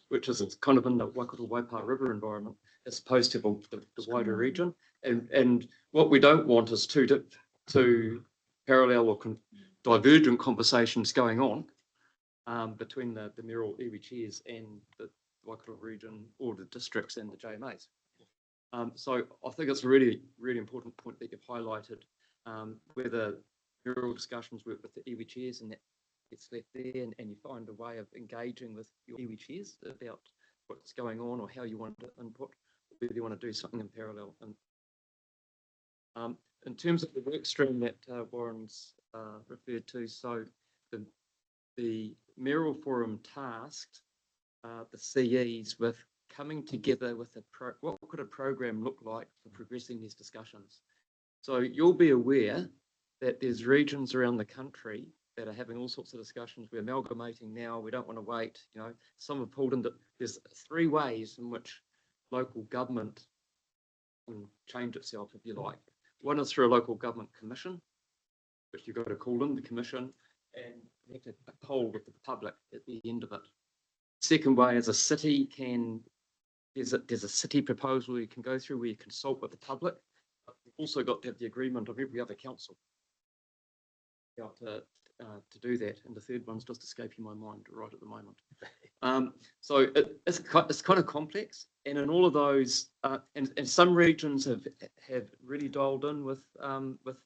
which is kind of in the Waikato Waipa River environment, as opposed to the wider region? And what we don't want is two parallel or divergent conversations going on between the mayoral iwi chairs and the Waikato region or the districts and the JMAs. So I think it's a really, really important point that you've highlighted, where the mayoral discussions work with the iwi chairs and that gets left there, and you find a way of engaging with your iwi chairs about what's going on or how you want to input, whether you want to do something in parallel. And in terms of the work stream that Warren's referred to, so the Mayoral Forum tasked the CEs with coming together with what could a program look like for progressing these discussions. So you'll be aware that there's regions around the country that are having all sorts of discussions. We're amalgamating now. We don't want to wait. You know, some have pulled into. There's 3 ways in which local government can change itself, if you like. One is through a local government commission, which you've got to call in the commission, and you have to poll with the public at the end of it. Second way is a city can. There's a city proposal you can go through where you consult with the public. But you've also got to have the agreement of every other council to do that. And the third one's just escaping my mind right at the moment. So it's kind of complex. And in all of those, and some regions have really dialed in with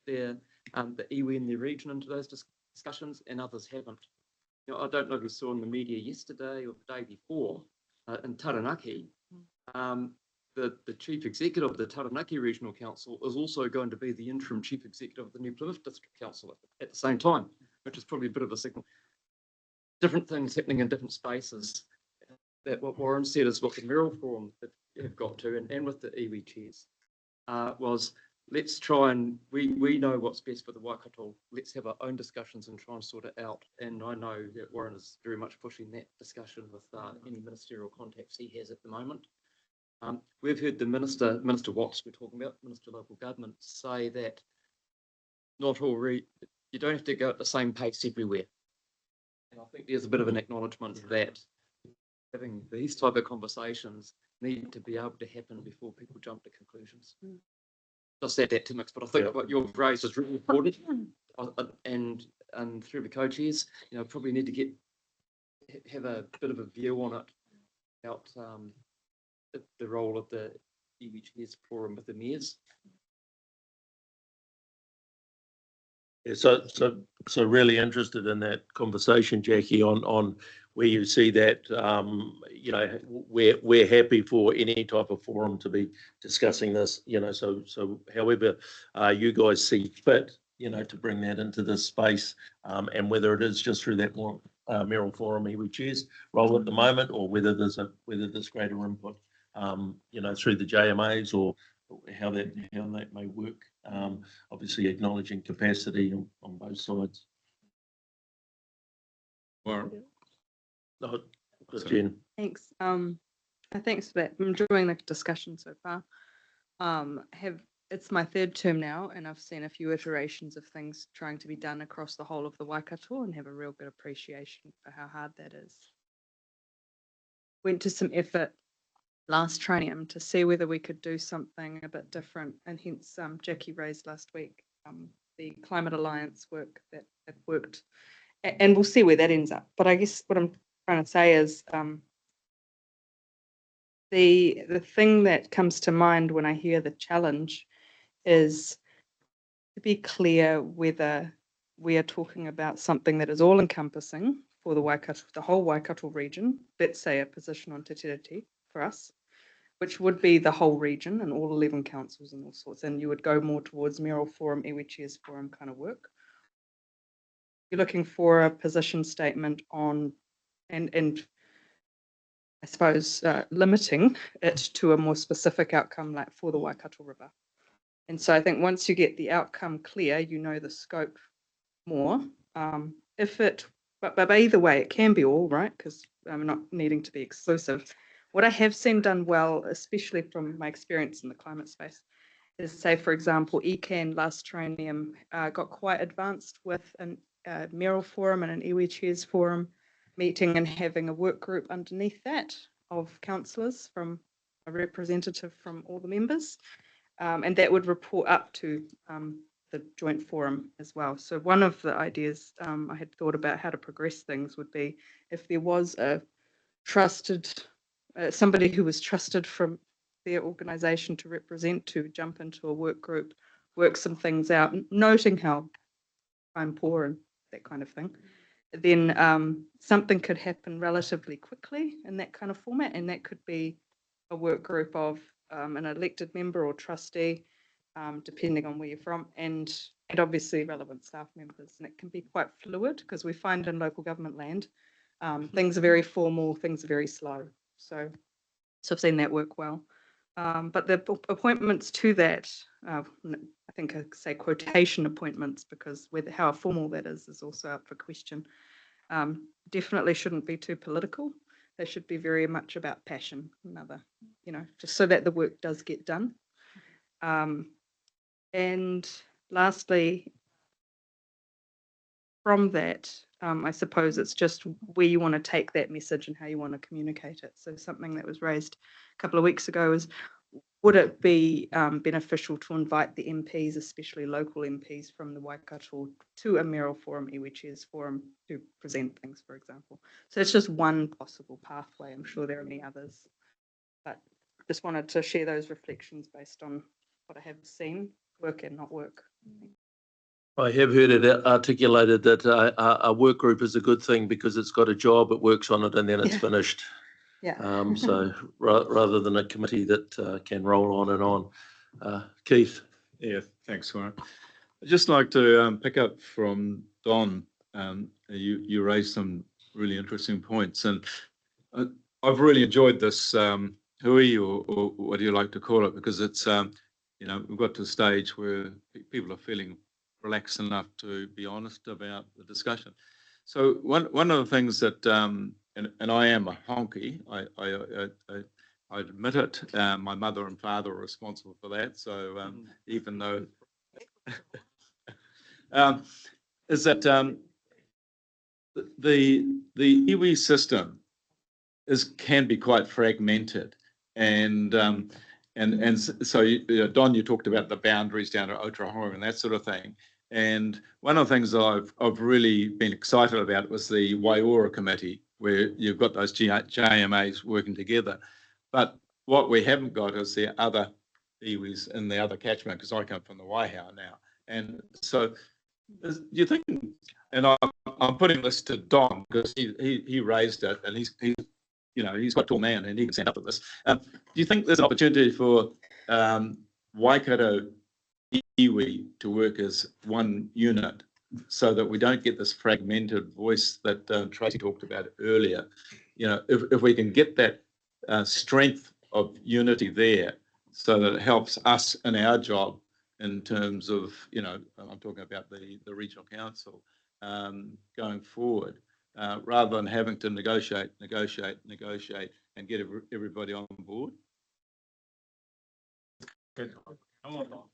their the iwi in their region into those discussions, and others haven't. You know, I don't know if you saw in the media yesterday or the day before in Taranaki. The chief executive of the Taranaki Regional Council is also going to be the interim chief executive of the New Plymouth District Council at the same time, which is probably a bit of a signal. Different things happening in different spaces. That what Warren said is what the Mayoral Forum have got to, and with the iwi chairs, was let's try and we know what's best for the Waikato. Let's have our own discussions and try and sort it out. And I know that Warren is very much pushing that discussion with any ministerial contacts he has at the moment. We've heard the Minister Watts, we're talking about, Minister of Local Government, say that not all you don't have to go at the same pace everywhere. And I think there's a bit of an acknowledgement that having these type of conversations need to be able to happen before people jump to conclusions. Just add that to mix, but I think what you've raised is really important. And through the co-chairs, you know, probably need to have a bit of a view on it about the role of the iwi chairs forum with the mayors. Yeah, so really interested in that conversation, Jackie, on where you see that, you know, we're happy for any type of forum to be discussing this, you know, so however you guys see fit, you know, to bring that into this space, and whether it is just through that more mayoral forum iwi chairs role at the moment, or whether there's greater input, you know, through the JMAs, or how that may work. Obviously acknowledging capacity on both sides. Warren? No, good, Jen. Thanks. Thanks for that. I'm enjoying the discussion so far. It's my third term now, and I've seen a few iterations of things trying to be done across the whole of the Waikato, and have a real good appreciation for how hard that is. Went to some effort last training to see whether we could do something a bit different, and hence Jackie raised last week the Climate Alliance work that worked, and we'll see where that ends up. But I guess what I'm trying to say is the thing that comes to mind when I hear the challenge is to be clear whether we are talking about something that is all encompassing for the Waikato, the whole Waikato region, let's say a position on Te Tiriti for us, which would be the whole region and all 11 councils and all sorts, and you would go more towards mayoral forum, iwi chairs forum kind of work. You're looking for a position statement on, and I suppose limiting it to a more specific outcome, like for the Waikato River. And so I think once you get the outcome clear, you know the scope more. But either way, it can be all, right? Because I'm not needing to be exclusive. What I have seen done well, especially from my experience in the climate space, is say, for example, ECAN last trinium got quite advanced with a mayoral forum and an iwi chairs forum meeting and having a work group underneath that of councillors, from a representative from all the members. And that would report up to the joint forum as well. So one of the ideas I had thought about how to progress things would be if there was a trusted, somebody who was trusted from their organisation to represent, to jump into a work group, work some things out, noting how I'm poor and that kind of thing, then something could happen relatively quickly in that kind of format, and that could be a work group of an elected member or trustee, depending on where you're from, and obviously relevant staff members. And it can be quite fluid, because we find in local government land, things are very formal, things are very slow. So I've seen that work well. But the appointments to that, I think I say quotation appointments, because how formal that is also up for question. Definitely shouldn't be too political. They should be very much about passion, just so that the work does get done. And lastly, from that, I suppose it's just where you want to take that message and how you want to communicate it. So something that was raised a couple of weeks ago is, would it be beneficial to invite the MPs, especially local MPs from the Waikato, to a mayoral forum, iwi chairs forum, to present things, for example? So it's just one possible pathway. I'm sure there are many others, but just wanted to share those reflections based on what I have seen work and not work. I have heard it articulated that a work group is a good thing because it's got a job, it works on it, and then it's finished. Yeah. So rather than a committee that can roll on and on. Keith. Yeah, thanks, Warren. I'd just like to pick up from Don. You raised some really interesting points, and I've really enjoyed this hui, or what do you like to call it, because it's, we've got to a stage where people are feeling relaxed enough to be honest about the discussion. So one of the things that, and I am a honky, I admit it, my mother and father are responsible for that. So even though, is that the iwi system can be quite fragmented, and so Don, you talked about the boundaries down to Aotearoa and that sort of thing. And one of the things that I've really been excited about was the Waiora committee, where you've got those JMAs working together. But what we haven't got is the other iwis in the other catchment, because I come from the Waihao now. And so you think, and I'm putting this to Don because he raised it, and he's quite a tall man and he can stand up to this. Do you think there's an opportunity for Waikato iwi to work as one unit so that we don't get this fragmented voice that Tracy talked about earlier? You know, if we can get that strength of unity there so that it helps us in our job in terms of, you know, I'm talking about the regional council going forward, rather than having to negotiate and get everybody on board. Good. Come on, Don.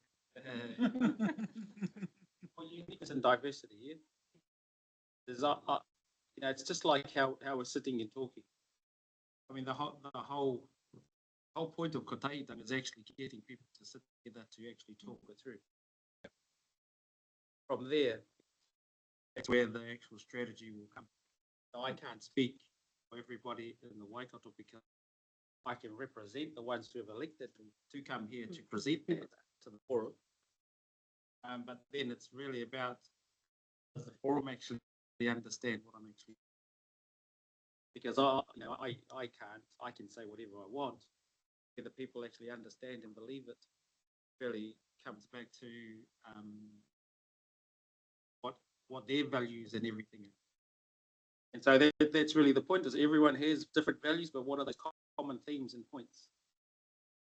Well, uniqueness and diversity here. There's you know, it's just like how we're sitting and talking. I mean, the whole point of Kotaitan is actually getting people to sit together to actually talk it through. From there, that's where the actual strategy will come. So I can't speak for everybody in the Waikato because I can represent the ones who have elected to come here to present that to the forum. But then it's really about does the forum actually understand what I'm actually, because I can say whatever I want. Whether people actually understand and believe it really comes back to what their values and everything is. And so that's really the point, is everyone has different values, but what are those common themes and points?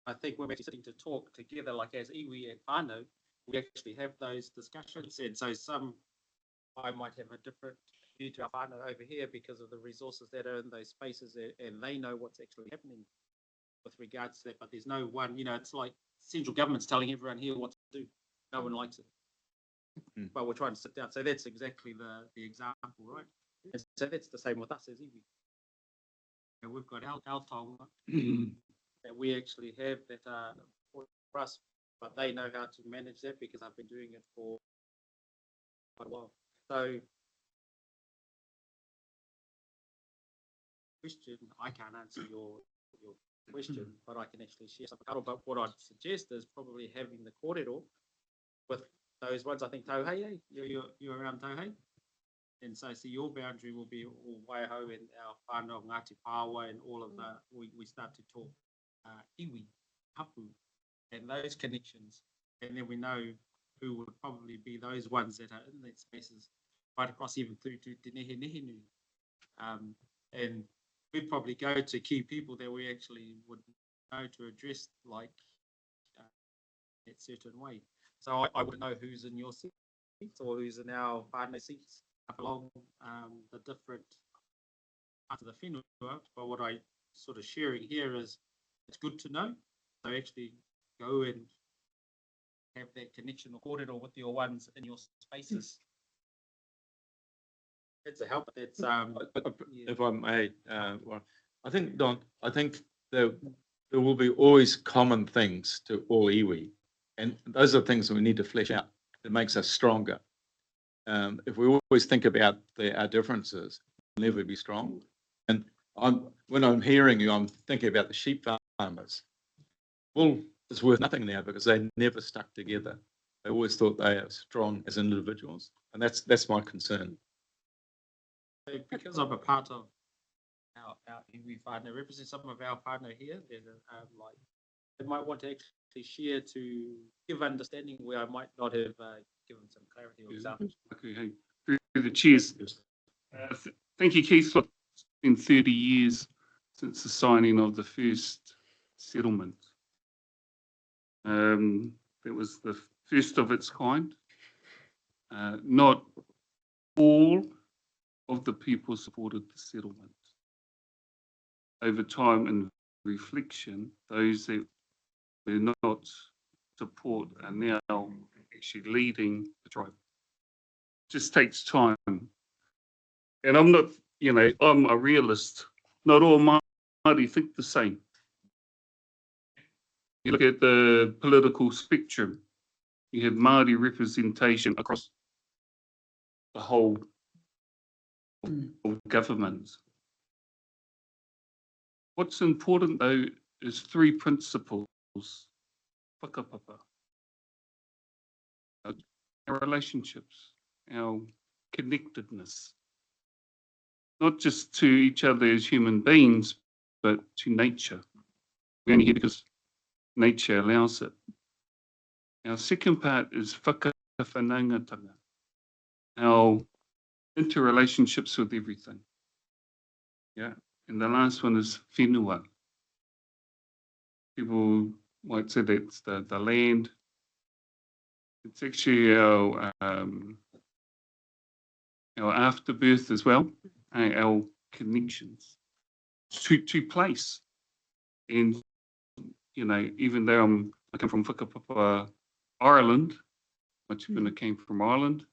I think when we're sitting to talk together, like as iwi and whānau, we actually have those discussions. And so I might have a different view to our whānau over here because of the resources that are in those spaces, and they know what's actually happening with regards to that. But there's no one, you know, it's like central government's telling everyone here what to do. No one likes it. But we're trying to sit down. So that's exactly the example, right? And so that's the same with us as iwi. And we've got our taonga that we actually have that are for us, but they know how to manage that because I've been doing it for quite a while. So question, I can't answer your question, but I can actually share some. But what I'd suggest is probably having the kōrero with those ones. I think Tauhei, you're around Tauhei. And so your boundary will be all Waiho and our whānau, Ngāti Pāwa, and all of the, we start to talk iwi, hapu, and those connections. And then we know who would probably be those ones that are in that spaces, right across even through to Te Nehe Nehenu. And we'd probably go to key people that we actually would know to address, like that certain way. So I would know who's in your seat or who's in our whānau seats along the different parts of the whenua. But what I sort of sharing here is it's good to know. So actually go and have that connection or kōrero with your ones in your spaces. It's a help. It's if I may, well, I think, Don, I think there will be always common things to all iwi, and those are things that we need to flesh out. It makes us stronger. If we always think about our differences, we'll never be strong. And when I'm hearing you, I'm thinking about the sheep farmers. Well, it's worth nothing now because they never stuck together. They always thought they are strong as individuals, and that's my concern. So because I'm a part of our iwi whānau, represent some of our whānau here, there's like they might want to actually share to give understanding where I might not have given some clarity or examples. Okay, hey, through the chairs. Thank you, Keith. It's been 30 years since the signing of the first settlement. It was the first of its kind. Not all of the people supported the settlement. Over time and reflection, those that were not support are now actually leading the tribe. It just takes time. And I'm not, you know, I'm a realist. Not all Māori think the same. You look at the political spectrum, you have Māori representation across the whole of government. What's important though is three principles. Whakapapa. Our relationships, our connectedness, not just to each other as human beings, but to nature. We're only here because nature allows it. Our second part is whakawhanaungatanga, our interrelationships with everything. Yeah, and the last one is whenua. People might say that's the land. It's actually our afterbirth as well, our connections to place. And, you know, even though I come from Whakapapa, Ireland, my tupuna came from Ireland,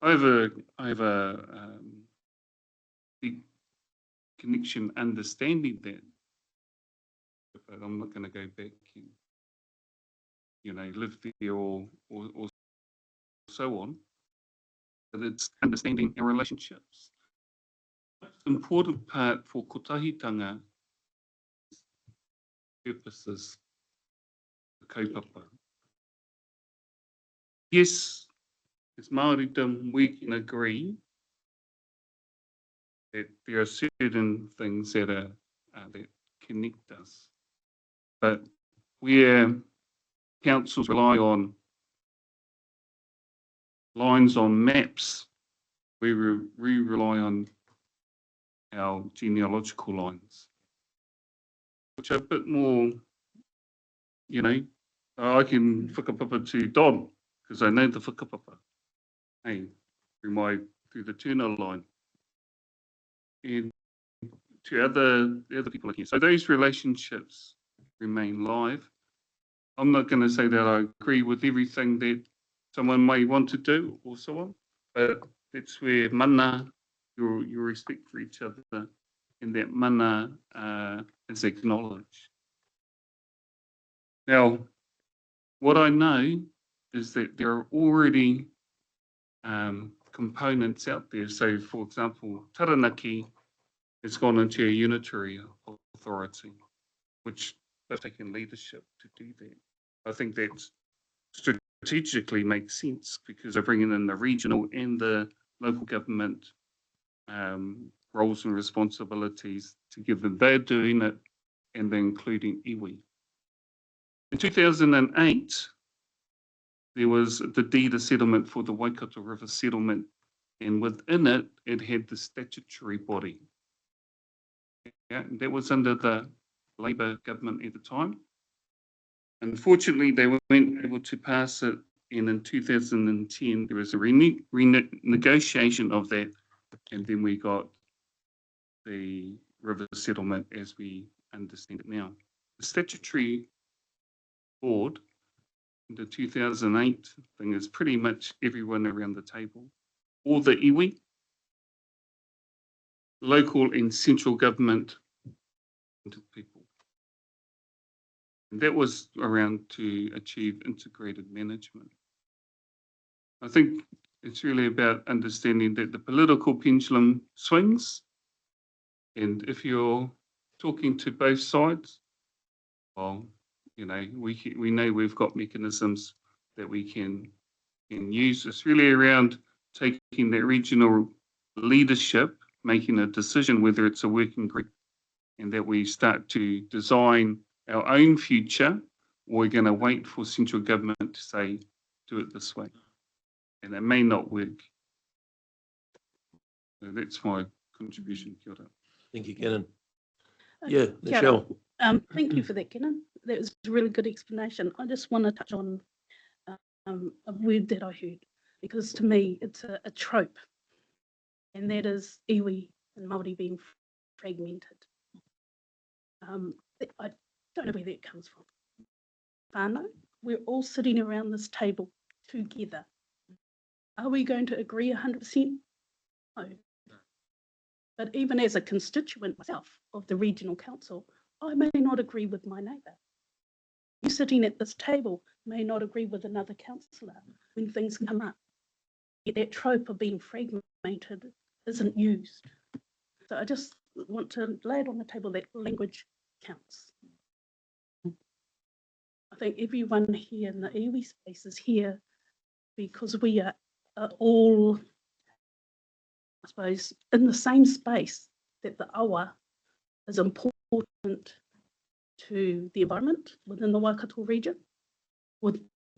I have a big connection understanding that. But I'm not going to go back and, you know, live there or so on. But it's understanding our relationships. The most important part for kotahitanga is purposes, the kaupapa. Yes, as Māoridom, we can agree that there are certain things that that connect us. But where councils rely on lines on maps, we rely on our genealogical lines, which are a bit more, you know, I can whakapapa to Don, because I know the whakapapa, hey, through the Tuna line, and to the other people here. So those relationships remain live. I'm not going to say that I agree with everything that someone may want to do or so on, but that's where mana, your respect for each other, and that mana is acknowledged. Now, what I know is that there are already components out there. So, for example, Taranaki has gone into a unitary authority, which they've taken leadership to do that. I think that strategically makes sense because they're bringing in the regional and the local government roles and responsibilities together. They're doing it, and they're including iwi. In 2008, there was the deed of settlement for the Waikato River settlement, and within it, it had the statutory body. Yeah, that was under the Labour government at the time. Unfortunately, they weren't able to pass it, and in 2010, there was a renegotiation of that, and then we got the river settlement as we understand it now. The statutory board, the 2008 thing, is pretty much everyone around the table, all the iwi, local and central government people. And that was around to achieve integrated management. I think it's really about understanding that the political pendulum swings, and if you're talking to both sides, well, you know, we know we've got mechanisms that we can use. It's really around taking that regional leadership, making a decision whether it's a working group, and that we start to design our own future, or we're going to wait for central government to say, do it this way. And it may not work. So that's my contribution. Kia ora. Thank you, Kenan. Yeah, Kia ora. Michelle. Thank you for that, Kenan. That was a really good explanation. I just want to touch on a word that I heard, because to me it's a trope, and that is iwi and Māori being fragmented. I don't know where that comes from. Whānau, we're all sitting around this table together. Are we going to agree 100%? No. But even as a constituent myself of the regional council, I may not agree with my neighbour. You sitting at this table may not agree with another councillor when things come up. Yet that trope of being fragmented isn't used. So I just want to lay it on the table that language counts. think everyone here in the iwi space is here because we are all, I suppose, in the same space, that the awa is important to the environment within the Waikato region,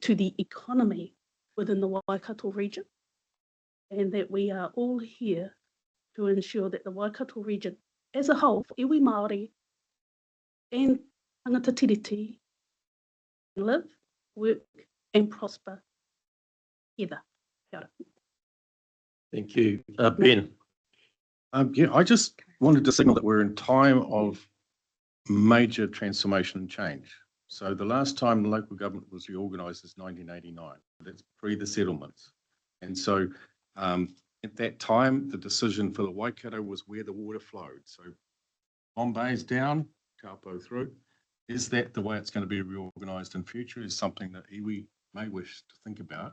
to the economy within the Waikato region, and that we are all here to ensure that the Waikato region as a whole, for iwi Māori and tangata tiriti, live, work and prosper together. Kia ora. Thank you. Ben. Yeah, I just wanted to signal that we're in time of major transformation and change. So the last time the local government was reorganised is 1989. That's pre the settlements. And so at that time, the decision for the Waikato was where the water flowed. So Bombay's down, Taupo through. Is that the way it's going to be reorganised in future? Is something that iwi may wish to think about.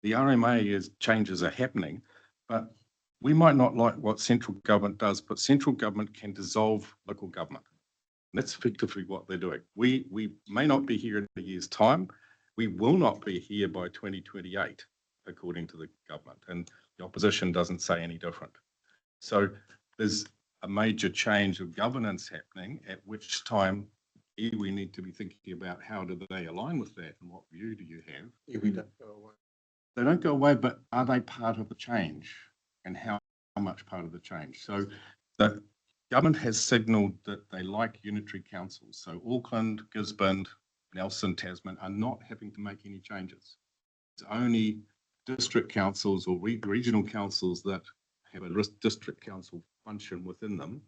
The RMA is changes are happening, but we might not like what central government does, but central government can dissolve local government. And that's effectively what they're doing. We may not be here in a year's time. We will not be here by 2028, according to the government. And the opposition doesn't say any different. So there's a major change of governance happening, at which time we need to be thinking about how do they align with that and what view do you have? Iwi don't go away. They don't go away, but are they part of the change, and how much part of the change? So the government has signalled that they like unitary councils. So Auckland, Gisborne, Nelson, Tasman are not having to make any changes. It's only district councils or regional councils that have a district council function within them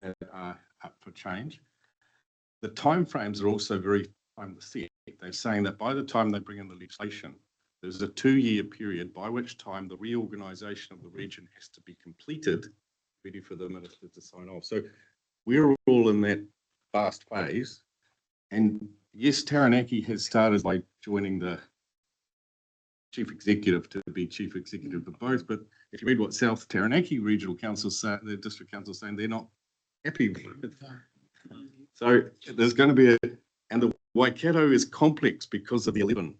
that are up for change. The timeframes are also very time set. They're saying that by the time they bring in the legislation, there's a 2-year period by which time the reorganisation of the region has to be completed, ready for the minister to sign off. So we're all in that fast phase. And yes, Taranaki has started by joining the chief executive to be chief executive of both. But if you read what South Taranaki Regional Council say, the district council saying they're not happy with it. So there's going to be and the Waikato is complex because of the 11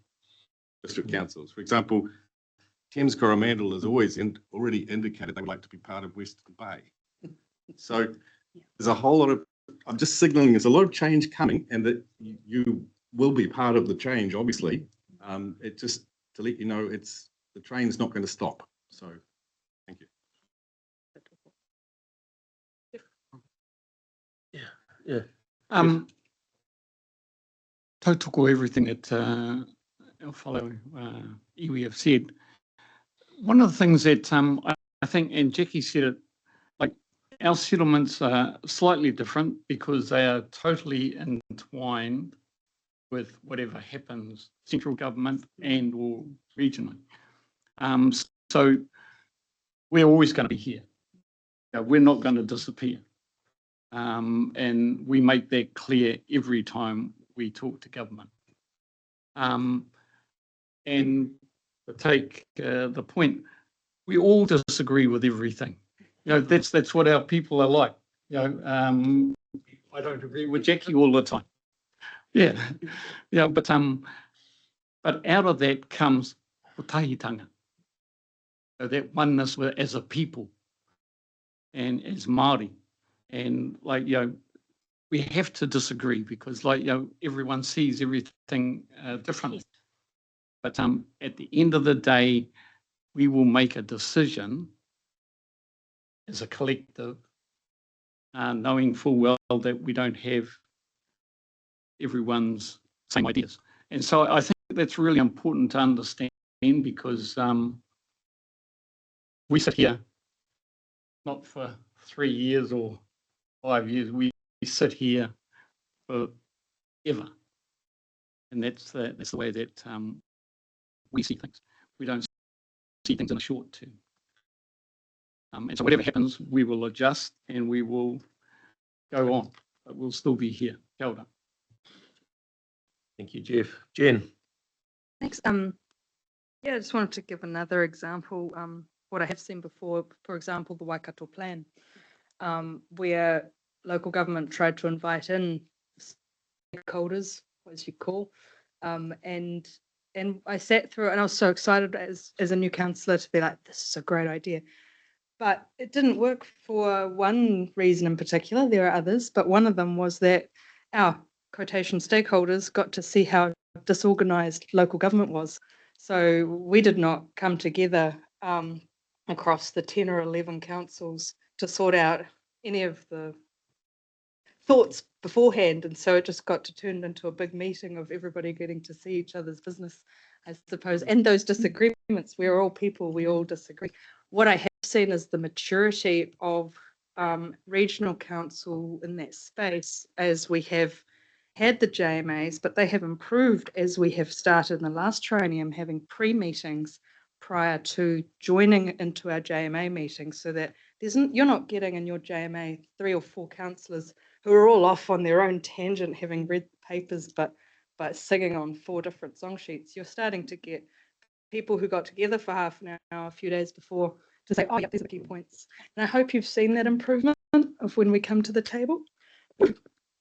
district councils. For example, Thames Coromandel has always already indicated they would like to be part of Western Bay. So there's a whole lot of, I'm just signalling there's a lot of change coming and that you will be part of the change, obviously. It just to let you know, the train's not going to stop. So thank you. Yeah. Tautoko everything that our fellow iwi have said. One of the things that I think, and Jackie said it, like our settlements are slightly different because they are totally entwined with whatever happens, central government and or regionally. So we're always going to be here. We're not going to disappear. And we make that clear every time we talk to government. And to take the point, we all disagree with everything. That's what our people are like. I don't agree with Jackie all the time. But out of that comes tahitanga, that oneness as a people and as Māori, and we have to disagree because everyone sees everything differently. But at the end of the day, we will make a decision as a collective, knowing full well that we don't have everyone's same ideas. And so I think that's really important to understand because we sit here not for 3 years or 5 years, we sit here forever. And that's the way that we see things. We don't see things in a short term. And so whatever happens, we will adjust and we will go on, but we'll still be here. Kia ora. Thank you, Jeff. Jen. Thanks. Yeah, I just wanted to give another example. What I have seen before, for example, the Waikato Plan, where local government tried to invite in stakeholders suppose you call. And I sat through it and I was so excited as a new councillor to be like, this is a great idea. But it didn't work for one reason in particular. There are others, but one of them was that our quotation stakeholders got to see how disorganised local government was. So we did not come together across the 10 or 11 councils to sort out any of the thoughts beforehand. And so it just got to turn into a big meeting of everybody getting to see each other's business, I suppose, and those disagreements. We're all people, we all disagree. What I have seen is the maturity of regional council in that space as we have had the JMAs, but they have improved as we have started in the last triennium having pre-meetings prior to joining into our JMA meetings, so that you're not getting in your JMA 3 or 4 councillors who are all off on their own tangent having read the papers but singing on 4 different song sheets. You're starting to get people who got together for half an hour a few days before to say, oh yeah, these are the key points. And I hope you've seen that improvement of when we come to the table.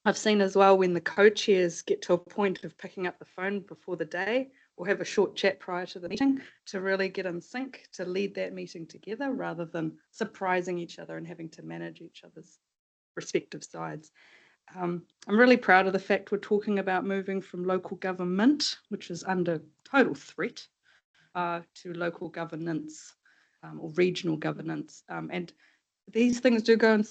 I've seen as well when the co-chairs get to a point of picking up the phone before the day or have a short chat prior to the meeting to really get in sync, to lead that meeting together rather than surprising each other and having to manage each other's respective sides. I'm really proud of the fact we're talking about moving from local government, which is under total threat, to local governance or regional governance. And these things do go in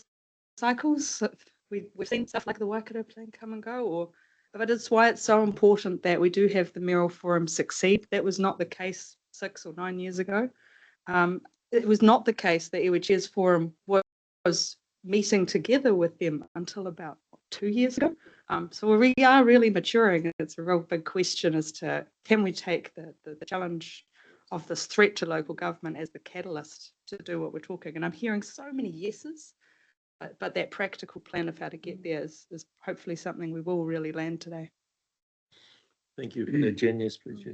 cycles. We've seen stuff like the Waikato plan come and go, but it's why it's so important that we do have the mayoral forum succeed. That was not the case 6 or 9 years ago. It was not the case that Iwi Chairs Forum was meeting together with them until about 2 years ago. So we are really maturing. It's a real big question as to, can we take the challenge of this threat to local government as the catalyst to do what we're talking? And I'm hearing so many yeses, but that practical plan of how to get there is hopefully something we will really land today. Thank you for that, Jen. Yes, please.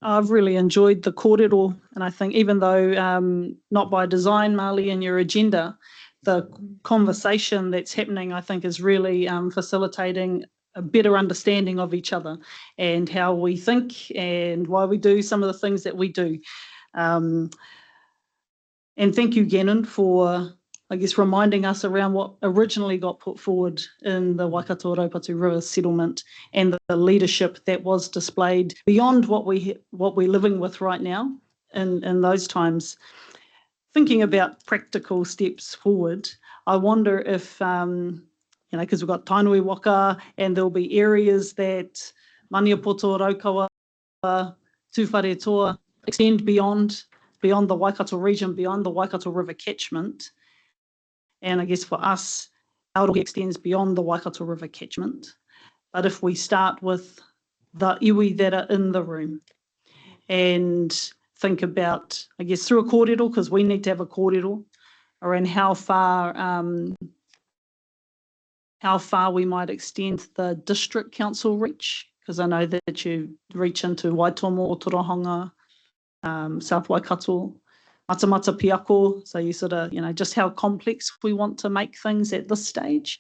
I've really enjoyed the kōrero, and I think even though not by design, Marley, in your agenda, the conversation that's happening, I think, is really facilitating a better understanding of each other and how we think and why we do some of the things that we do. And thank you, Gannon, for, I guess, reminding us around what originally got put forward in the Waikato Raupatu River settlement and the leadership that was displayed beyond what we're living with right now in those times. Thinking about practical steps forward, I wonder if, because we've got Tainui Waka and there'll be areas that Maniapoto, Raukawa, Tūwhare Toa extend beyond the Waikato region, beyond the Waikato River catchment. And I guess for us, Aotearoa extends beyond the Waikato River catchment. But if we start with the iwi that are in the room and think about, I guess, through a kōrero, because we need to have a kōrero around how far we might extend the district council reach, because I know that you reach into Waitomo, Otorohanga, South Waikato, Matamata Piako, so you sort of, just how complex we want to make things at this stage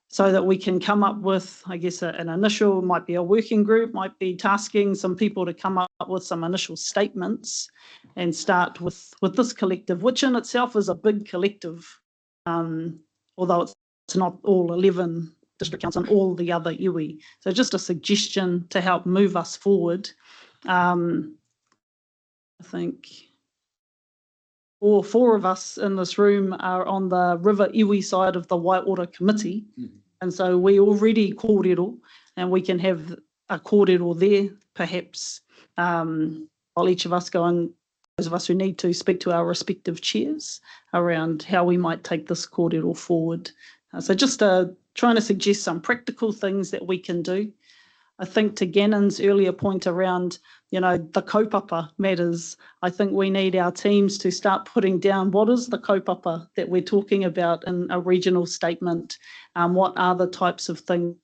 so that we can come up with, I guess, an initial, might be a working group, might be tasking some people to come up with some initial statements and start with this collective, which in itself is a big collective, although it's not all 11 district councils and all the other iwi. So just a suggestion to help move us forward. I think all 4 of us in this room are on the River Iwi side of the Waikato Committee. And so we already kōrero, and we can have a kōrero there, perhaps, while each of us go and those of us who need to speak to our respective chairs around how we might take this kōrero forward. So just trying to suggest some practical things that we can do. I think to Gannon's earlier point around, the kaupapa matters. I think we need our teams to start putting down what is the kaupapa that we're talking about in a regional statement. What are the types of things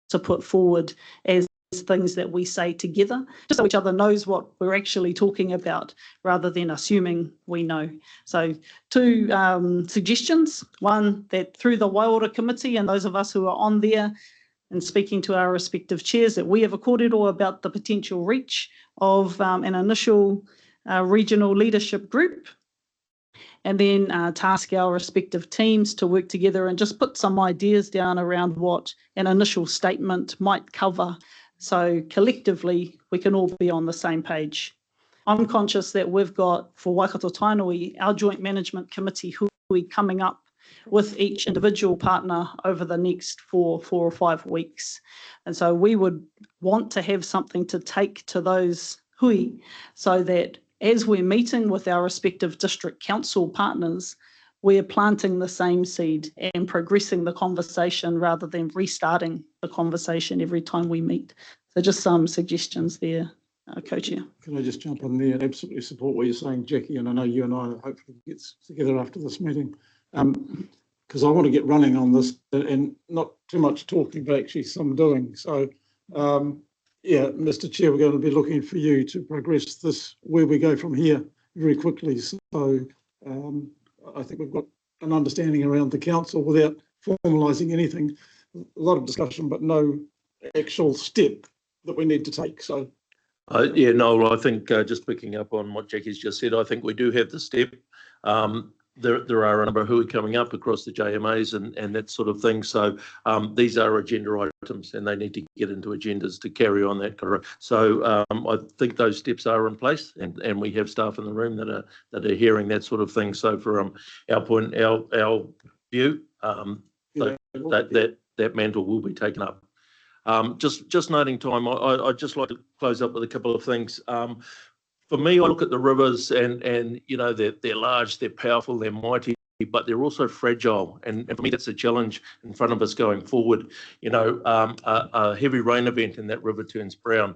to put forward as things that we say together, just so each other knows what we're actually talking about rather than assuming we know. So 2 suggestions. One, that through the Waikato Committee and those of us who are on there, in speaking to our respective chairs that we have a kōrero about the potential reach of an initial regional leadership group, and then task our respective teams to work together and just put some ideas down around what an initial statement might cover. So collectively, we can all be on the same page. I'm conscious that we've got, for Waikato Tainui, our joint management committee hui coming up with each individual partner over the next four or 5 weeks. And so we would want to have something to take to those hui so that as we're meeting with our respective district council partners, we're planting the same seed and progressing the conversation rather than restarting the conversation every time we meet. So just some suggestions there, Co-Chair. Can I just jump on there and absolutely support what you're saying, Jackie, and I know you and I hopefully get together after this meeting, because I want to get running on this and not too much talking, but actually some doing. So, yeah, Mr. Chair, we're going to be looking for you to progress this, where we go from here very quickly. So I think we've got an understanding around the council without formalising anything. A lot of discussion, but no actual step that we need to take. So. Yeah, Noel, I think just picking up on what Jackie's just said, I think we do have the step. There are a number of hui coming up across the JMAs and that sort of thing. So these are agenda items and they need to get into agendas to carry on that. So I think those steps are in place and we have staff in the room that are hearing that sort of thing. So from our point, our view, that mantle will be taken up. Just noting time, I'd just like to close up with a couple of things. For me, I look at the rivers and you know, they're large, they're powerful, they're mighty, but they're also fragile. And for me, that's a challenge in front of us going forward. You know, a heavy rain event and that river turns brown.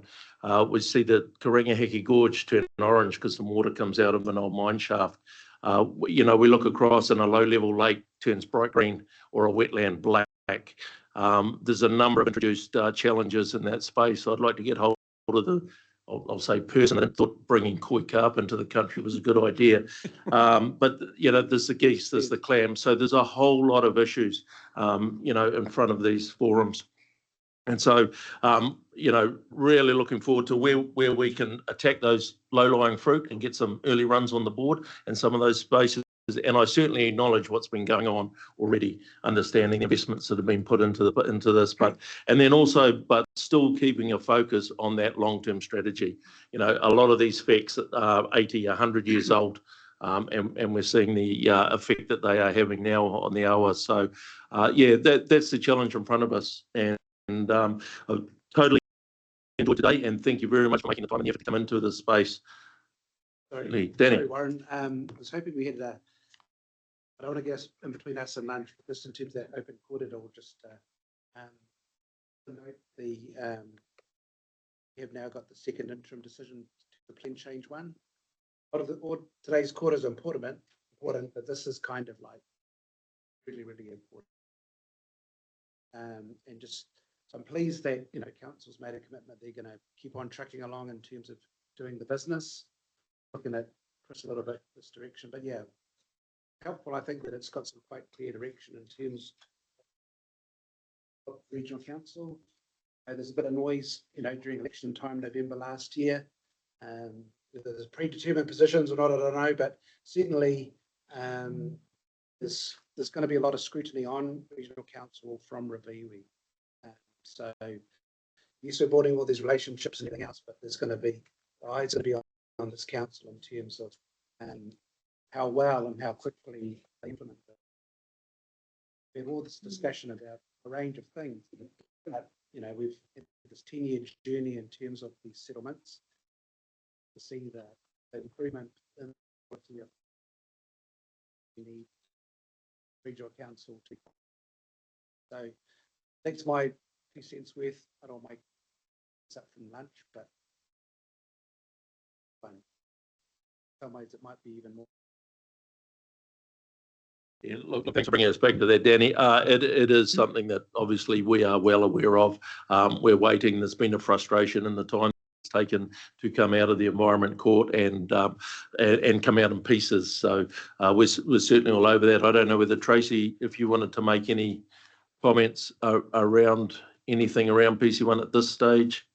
We see the Karakia Gorge turn orange because some water comes out of an old mine shaft. You know, we look across and a low-level lake turns bright green or a wetland black. There's a number of introduced challenges in that space. I'd like to get hold of the, I'll say, person that thought bringing koi carp into the country was a good idea. But, you know, there's the geese, there's the clams. So there's a whole lot of issues, you know, in front of these forums. And so, you know, really looking forward to where we can attack those low-lying fruit and get some early runs on the board in some of those spaces. And I certainly acknowledge what's been going on already, understanding the investments that have been put into this, but and then also, but still keeping a focus on that long-term strategy. You know, a lot of these facts are 80, 100 years old, and we're seeing the effect that they are having now on the awa. So, yeah, that's the challenge in front of us, and I've totally enjoyed today, and thank you very much for making the time and the effort to come into this space. Danny. Sorry, Warren. I was hoping we had I don't want to guess in between us and lunch, but just in terms of that open kōrero, or just note we have now got the second interim decision to plan change 1. Today's kōrero is important, but this is kind of like really important. And just, so I'm pleased that, you know, council's made a commitment. They're going to keep on trucking along in terms of doing the business. Looking at Chris a little bit this direction, but yeah, helpful. I think that it's got some quite clear direction in terms of regional council. There's a bit of noise, you know, during election time, November last year. Whether there's predetermined positions or not, I don't know, but certainly there's going to be a lot of scrutiny on regional council from Riviwi. So yes, we're building all these relationships and everything else, but there's going to be eyes going to be on this council in terms of how well and how quickly they implement it. We have all this discussion about a range of things, but you know, we've had this 10-year journey in terms of these settlements to see the improvement in quality of we need regional council to. So that's my 2 cents worth. I don't make this up from lunch, but in some ways it might be even more. Yeah, look, thanks for bringing us back to that, Danny. It is something that obviously we are well aware of. We're waiting. There's been a frustration in the time it's taken to come out of the Environment Court and come out in pieces. So we're certainly all over that. I don't know whether Tracy, if you wanted to make any comments around anything around PC1 at this stage?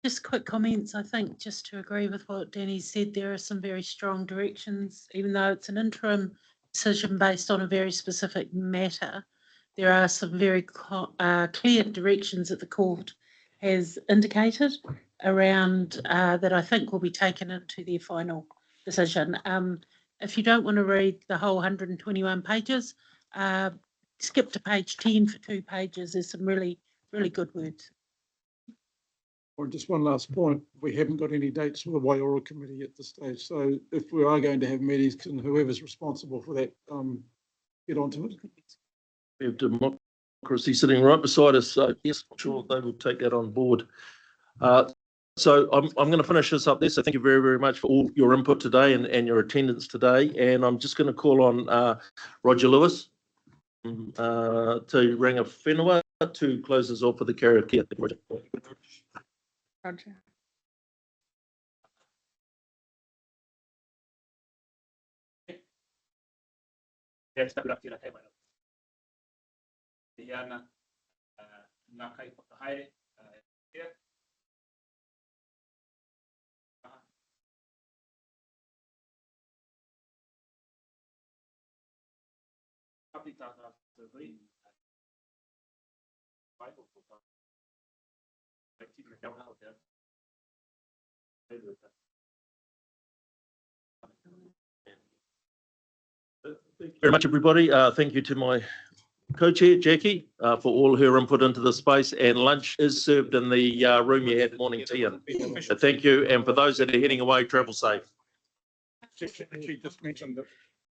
Just quick comments. I think just to agree with what Danny said, there are some very strong directions, even though it's an interim decision based on a very specific matter. There are some very clear directions that the court has indicated around that I think will be taken into their final decision. If you don't want to read the whole 121 pages, skip to page 10 for 2 pages. There's some really, really good words. Or just one last point, we haven't got any dates for the Waiora Committee at this stage. So if we are going to have meetings, can whoever's responsible for that get onto it? We have democracy sitting right beside us, so yes, I'm sure they will take that on board. So I'm going to finish this up there. So thank you very, very much for all your input today and your attendance today. And I'm just going to call on Roger Lewis to Ranga Whenua to close us off with the Karakia. Roger. Thank you very much, everybody. Thank you to my co-chair, Jackie, for all her input into the space, and lunch is served in the room you had morning tea in. So thank you, and for those that are heading away, travel safe. She just mentioned that